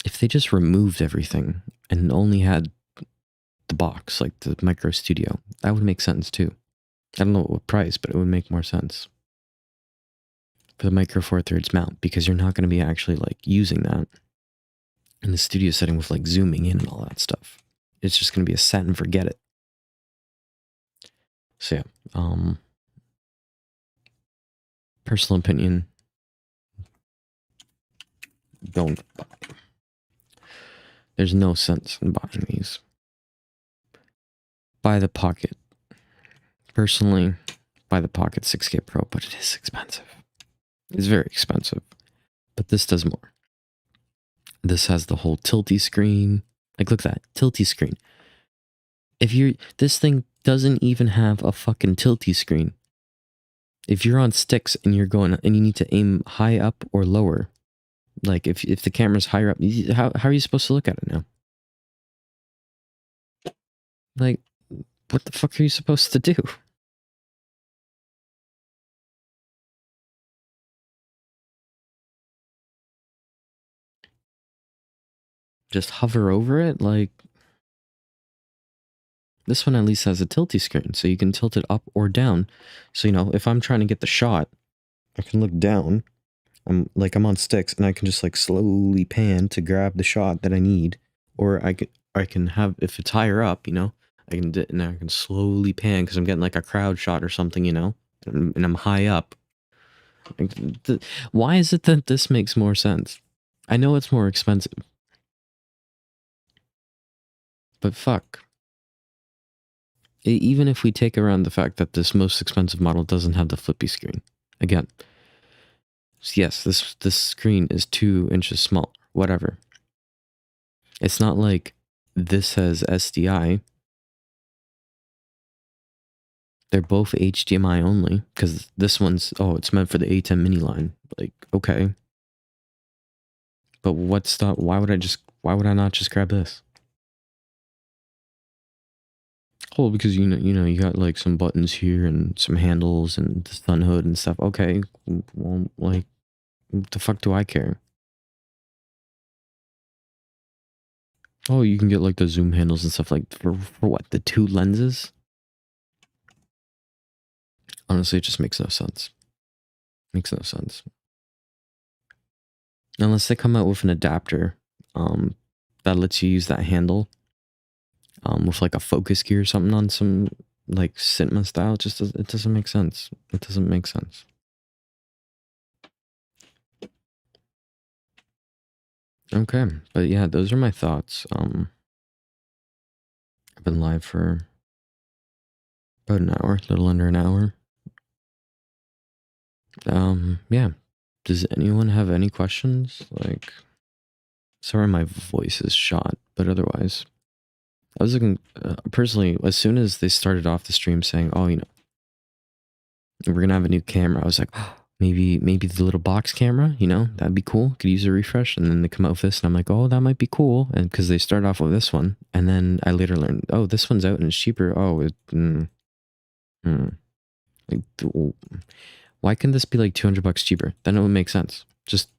if they just removed everything and only had the box, like the Micro Studio, that would make sense too. I don't know what price, but it would make more sense for the Micro Four Thirds mount, because you're not going to be actually like using that in the studio setting with like zooming in and all that stuff. It's just going to be a set and forget it. So yeah, personal opinion, don't buy. There's no sense in buying these. Buy the Pocket. Personally, buy the Pocket 6K Pro, but it is expensive. It's very expensive. But this does more. This has the whole tilty screen. Like, look at that, tilty screen. This thing doesn't even have a fucking tilty screen. If you're on sticks and you're going and you need to aim high up or lower, like if the camera's higher up, how are you supposed to look at it now? Like, what the fuck are you supposed to do? Just hover over it? Like, this one at least has a tilty screen, so you can tilt it up or down. So, you know, if I'm trying to get the shot, I can look down. I'm on sticks, and I can just like slowly pan to grab the shot that I need. Or I can have, if it's higher up, you know, I can slowly pan because I'm getting like a crowd shot or something, you know, and I'm high up. Why is it that this makes more sense? I know it's more expensive, but fuck. Even if we take around the fact that this most expensive model doesn't have the flippy screen, again, yes, this screen is 2 inches small, whatever. It's not like this has SDI. They're both HDMI only, because this one's, oh, it's meant for the A10 mini line. Like, okay. But why would I not just grab this? Oh, because you know, you got like some buttons here and some handles and the sun hood and stuff. Okay, well, like, what the fuck do I care? Oh, you can get like the zoom handles and stuff like for what? The 2 lenses? Honestly, it just makes no sense. Makes no sense. Unless they come out with an adapter that lets you use that handle with like a focus key or something on some like cinema style. It doesn't make sense. It doesn't make sense. Okay, but yeah, those are my thoughts. I've been live for about an hour, a little under an hour. Yeah. Does anyone have any questions? Like, sorry, my voice is shot, but otherwise, I was looking personally. As soon as they started off the stream saying, "Oh, you know, we're gonna have a new camera," I was like, oh, maybe the little box camera, you know, that'd be cool. Could use a refresh. And then they come out with this, and I'm like, oh, that might be cool. And because they started off with this one, and then I later learned, oh, this one's out and it's cheaper. Oh, like, why can this be like $200 cheaper? Then it would make sense. Just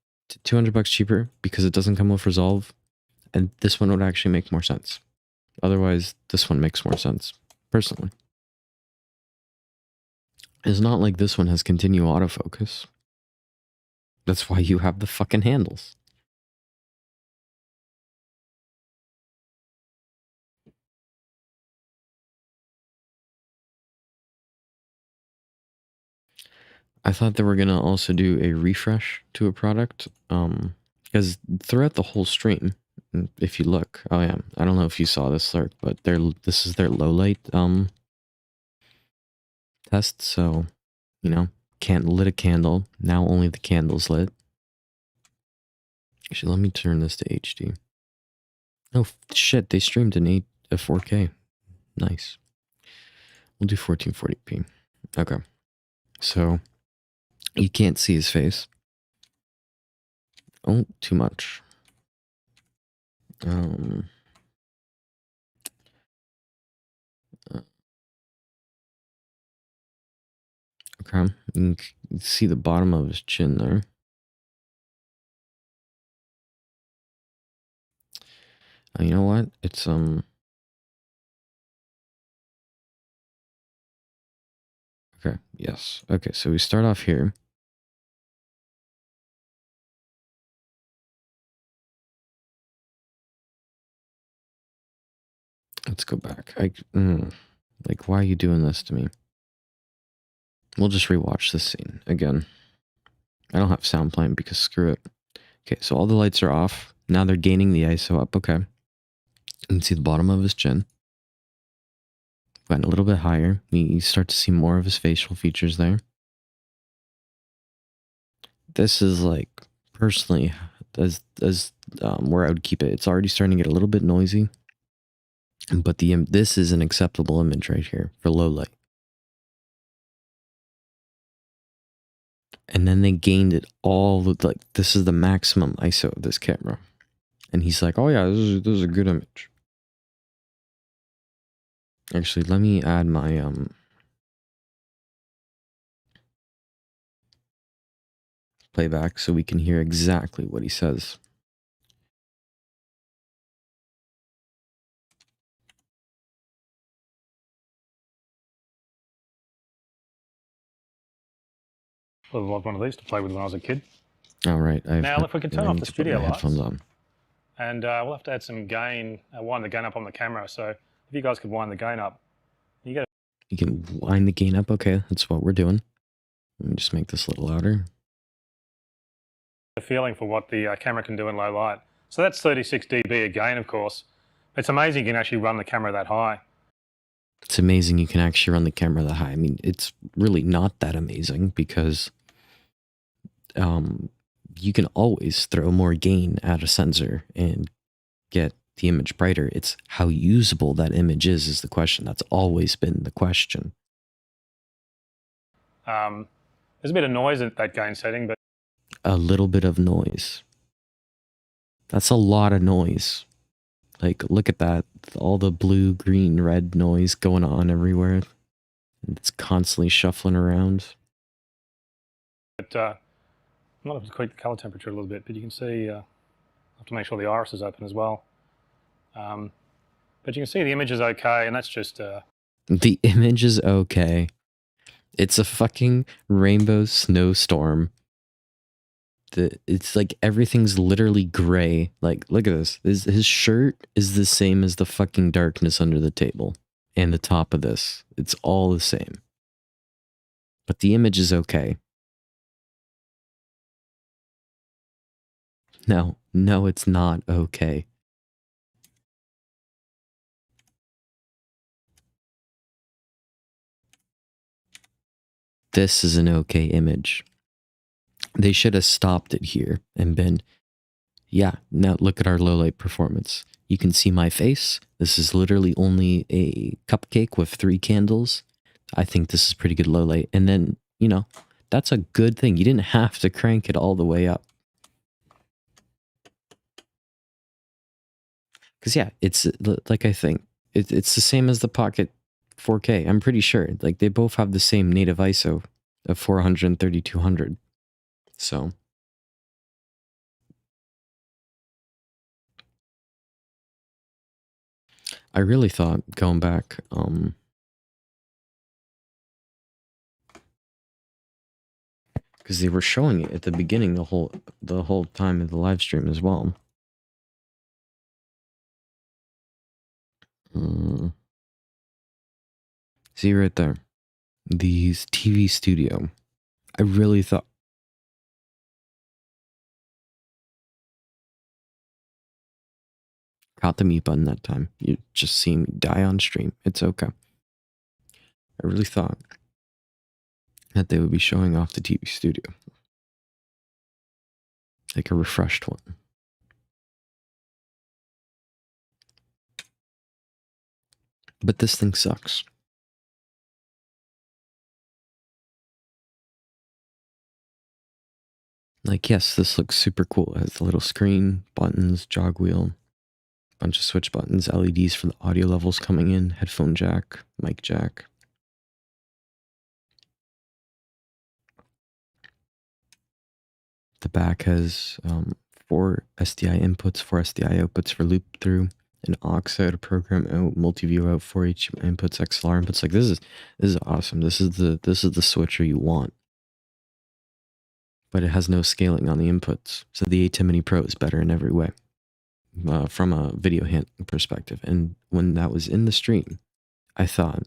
$200 cheaper because it doesn't come with Resolve, and this one would actually make more sense. Otherwise, this one makes more sense, personally. It's not like this one has continual autofocus. That's why you have the fucking handles. I thought they were gonna also do a refresh to a product, because throughout the whole stream, if you look, oh yeah, I don't know if you saw this, Lurk, but this is their low light test. So, you know, can't lit a candle. Now only the candle's lit. Actually, let me turn this to HD. Oh shit, they streamed in 4K. Nice. We'll do 1440p. Okay. So you can't see his face. Oh, too much. Okay, you can see the bottom of his chin there. You know what? It's okay. Yes. Okay. So we start off here. Let's go back. Like, why are you doing this to me? We'll just rewatch this scene again. I don't have sound playing because screw it. Okay, so all the lights are off. Now they're gaining the ISO up. Okay. You can see the bottom of his chin. Went a little bit higher. You start to see more of his facial features there. This is like, personally, as where I would keep it. It's already starting to get a little bit noisy. But this is an acceptable image right here for low light. And then they gained it all, like, this is the maximum ISO of this camera. And he's like, oh yeah, this is a good image. Actually, let me add my playback so we can hear exactly what he says. I would like one of these to play with when I was a kid. All right. Now, if we can turn off the studio lights, on. And we'll have to add some gain, wind the gain up on the camera. So if you guys could wind the gain up, you can wind the gain up. Okay, that's what we're doing. Let me just make this a little louder. A feeling for what the camera can do in low light. So that's 36 dB again, of course. It's amazing you can actually run the camera that high. It's amazing you can actually run the camera that high. I mean, it's really not that amazing because you can always throw more gain at a sensor and get the image brighter. It's how usable that image is the question. That's always been the question. There's a bit of noise at that gain setting, but a little bit of noise. That's a lot of noise. Like, look at that. All the blue, green, red noise going on everywhere. It's constantly shuffling around. But I might have to tweak the color temperature a little bit, but you can see, I have to make sure the iris is open as well. But you can see the image is okay, and that's just... The image is okay. It's a fucking rainbow snowstorm. It's like everything's literally gray. Like, look at this. His shirt is the same as the fucking darkness under the table and the top of this. It's all the same. But the image is okay. No, it's not okay. This is an okay image. They should have stopped it here and been, yeah, now look at our low light performance. You can see my face. This is literally only a cupcake with 3 candles. I think this is pretty good low light. And then, you know, that's a good thing. You didn't have to crank it all the way up. Because, yeah, it's like I think it's the same as the Pocket 4K. I'm pretty sure. Like, they both have the same native ISO of 400 and 3200. So, I really thought, going back, because they were showing it at the beginning the whole time of the live stream as well. See right there, these TV studio. I really thought. Caught the mute button that time. You just see me die on stream. It's okay. I really thought that they would be showing off the TV studio. Like a refreshed one. But this thing sucks. Like, yes, this looks super cool. It has the little screen, buttons, jog wheel, bunch of switch buttons, LEDs for the audio levels coming in, headphone jack, mic jack. The back has 4 SDI inputs, 4 SDI outputs for loop through, an aux out, a program out, multi-view out, 4 HDMI inputs, XLR inputs. Like, this is awesome. This is the switcher you want. But it has no scaling on the inputs. So the ATEM Mini Pro is better in every way. From a video handling perspective. And when that was in the stream, I thought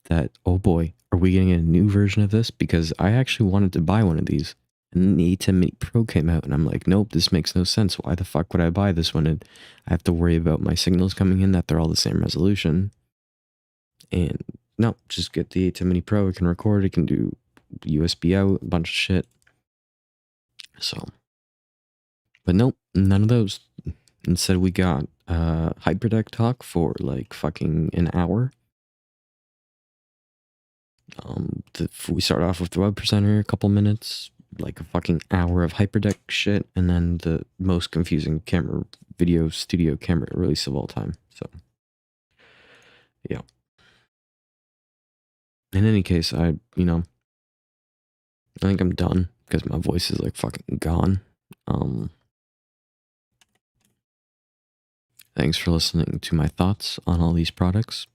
that, oh boy, are we getting a new version of this? Because I actually wanted to buy one of these. And then the ATEM Mini Pro came out, and I'm like, nope, this makes no sense. Why the fuck would I buy this one? And I have to worry about my signals coming in, that they're all the same resolution. And no, just get the ATEM Mini Pro. It can record, it can do USB out, a bunch of shit. So, but nope, none of those. Instead, we got hyperdeck talk for like fucking an hour. We start off with the web presenter, a couple minutes, like a fucking hour of hyperdeck shit, and then the most confusing camera video studio camera release of all time. So yeah. In any case, I think I'm done because my voice is like fucking gone. Thanks for listening to my thoughts on all these products.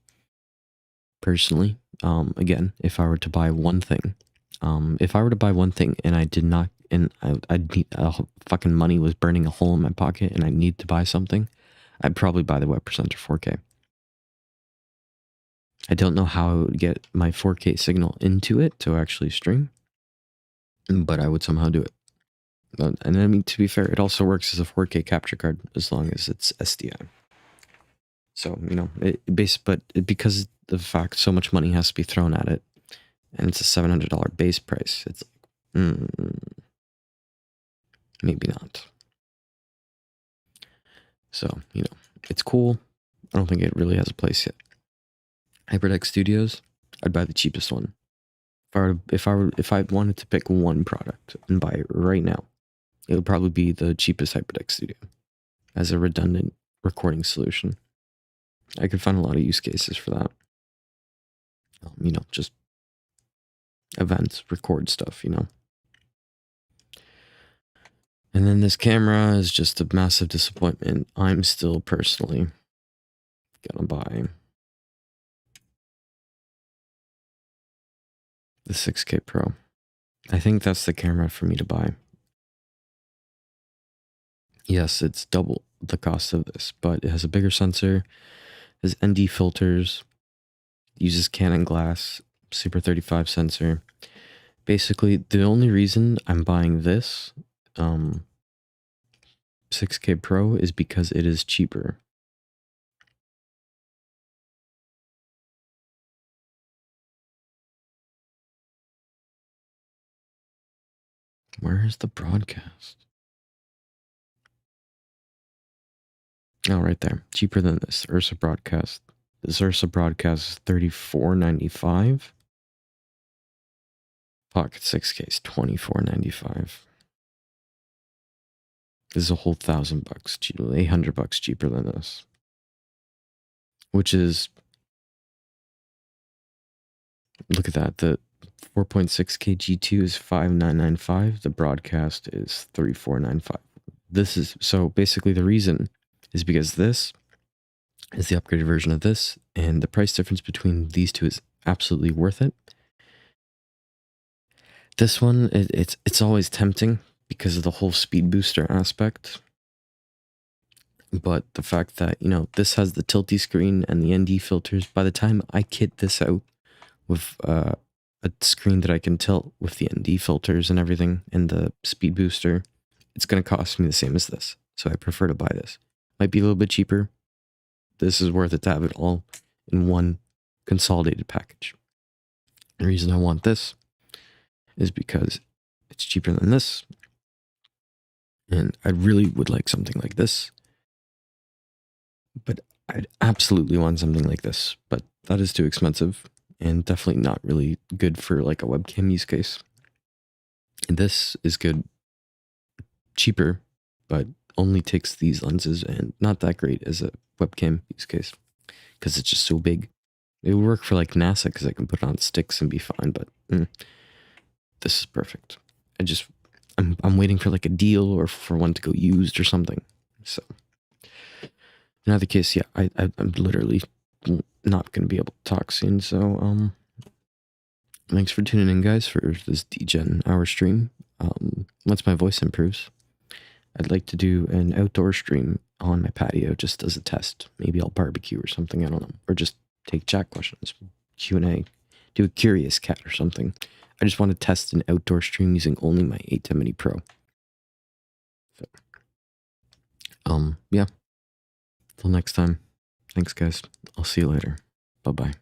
Personally, again, if I were to buy one thing, and I did not, and I'd need fucking money was burning a hole in my pocket, and I need to buy something, I'd probably buy the Web Presenter 4K. I don't know how I would get my 4K signal into it to actually stream, but I would somehow do it. And I mean, to be fair, it also works as a 4K capture card as long as it's SDI. So, because of the fact so much money has to be thrown at it, and it's a $700 base price, it's like, maybe not. So, it's cool. I don't think it really has a place yet. HyperDeck Studios, I'd buy the cheapest one. If I wanted to pick one product and buy it right now, it would probably be the cheapest HyperDeck Studio as a redundant recording solution. I could find a lot of use cases for that. Just events, record stuff, And then this camera is just a massive disappointment. I'm still personally gonna buy the 6K Pro. I think that's the camera for me to buy. Yes, it's double the cost of this, but it has a bigger sensor, has ND filters, uses Canon glass, Super 35 sensor. Basically, the only reason I'm buying this 6K Pro is because it is cheaper. Where is the broadcast? Oh, right there. Cheaper than this Ursa broadcast. This Ursa broadcast is $34.95. Pocket 6K is $24.95. This is a whole $1,000 cheaper, $800 cheaper than this. Which is, look at that. The 4.6K G2 is $5,995. The broadcast is $3,495. This is, so basically the reason is because this is the upgraded version of this, and the price difference between these two is absolutely worth it. This one, it's always tempting because of the whole speed booster aspect. But the fact that, this has the tilty screen and the ND filters, by the time I kit this out with a screen that I can tilt with the ND filters and everything and the speed booster, it's going to cost me the same as this. So I prefer to buy this. Might be a little bit cheaper. This is worth it to have it all in one consolidated package. The reason I want this is because it's cheaper than this. And I really would like something like this. But I'd absolutely want something like this. But that is too expensive and definitely not really good for like a webcam use case. And this is good, cheaper, but only takes these lenses and not that great as a webcam use case because it's just so big. It would work for like NASA because I can put it on sticks and be fine, but this is perfect. I'm waiting for like a deal or for one to go used or something. So in either case, yeah, I'm literally not going to be able to talk soon. So thanks for tuning in, guys, for this DGen hour stream. Once my voice improves, I'd like to do an outdoor stream on my patio just as a test. Maybe I'll barbecue or something, I don't know. Or just take chat questions, Q&A, do a Curious Cat or something. I just want to test an outdoor stream using only my 810 Mini Pro. So, yeah. Till next time. Thanks, guys. I'll see you later. Bye-bye.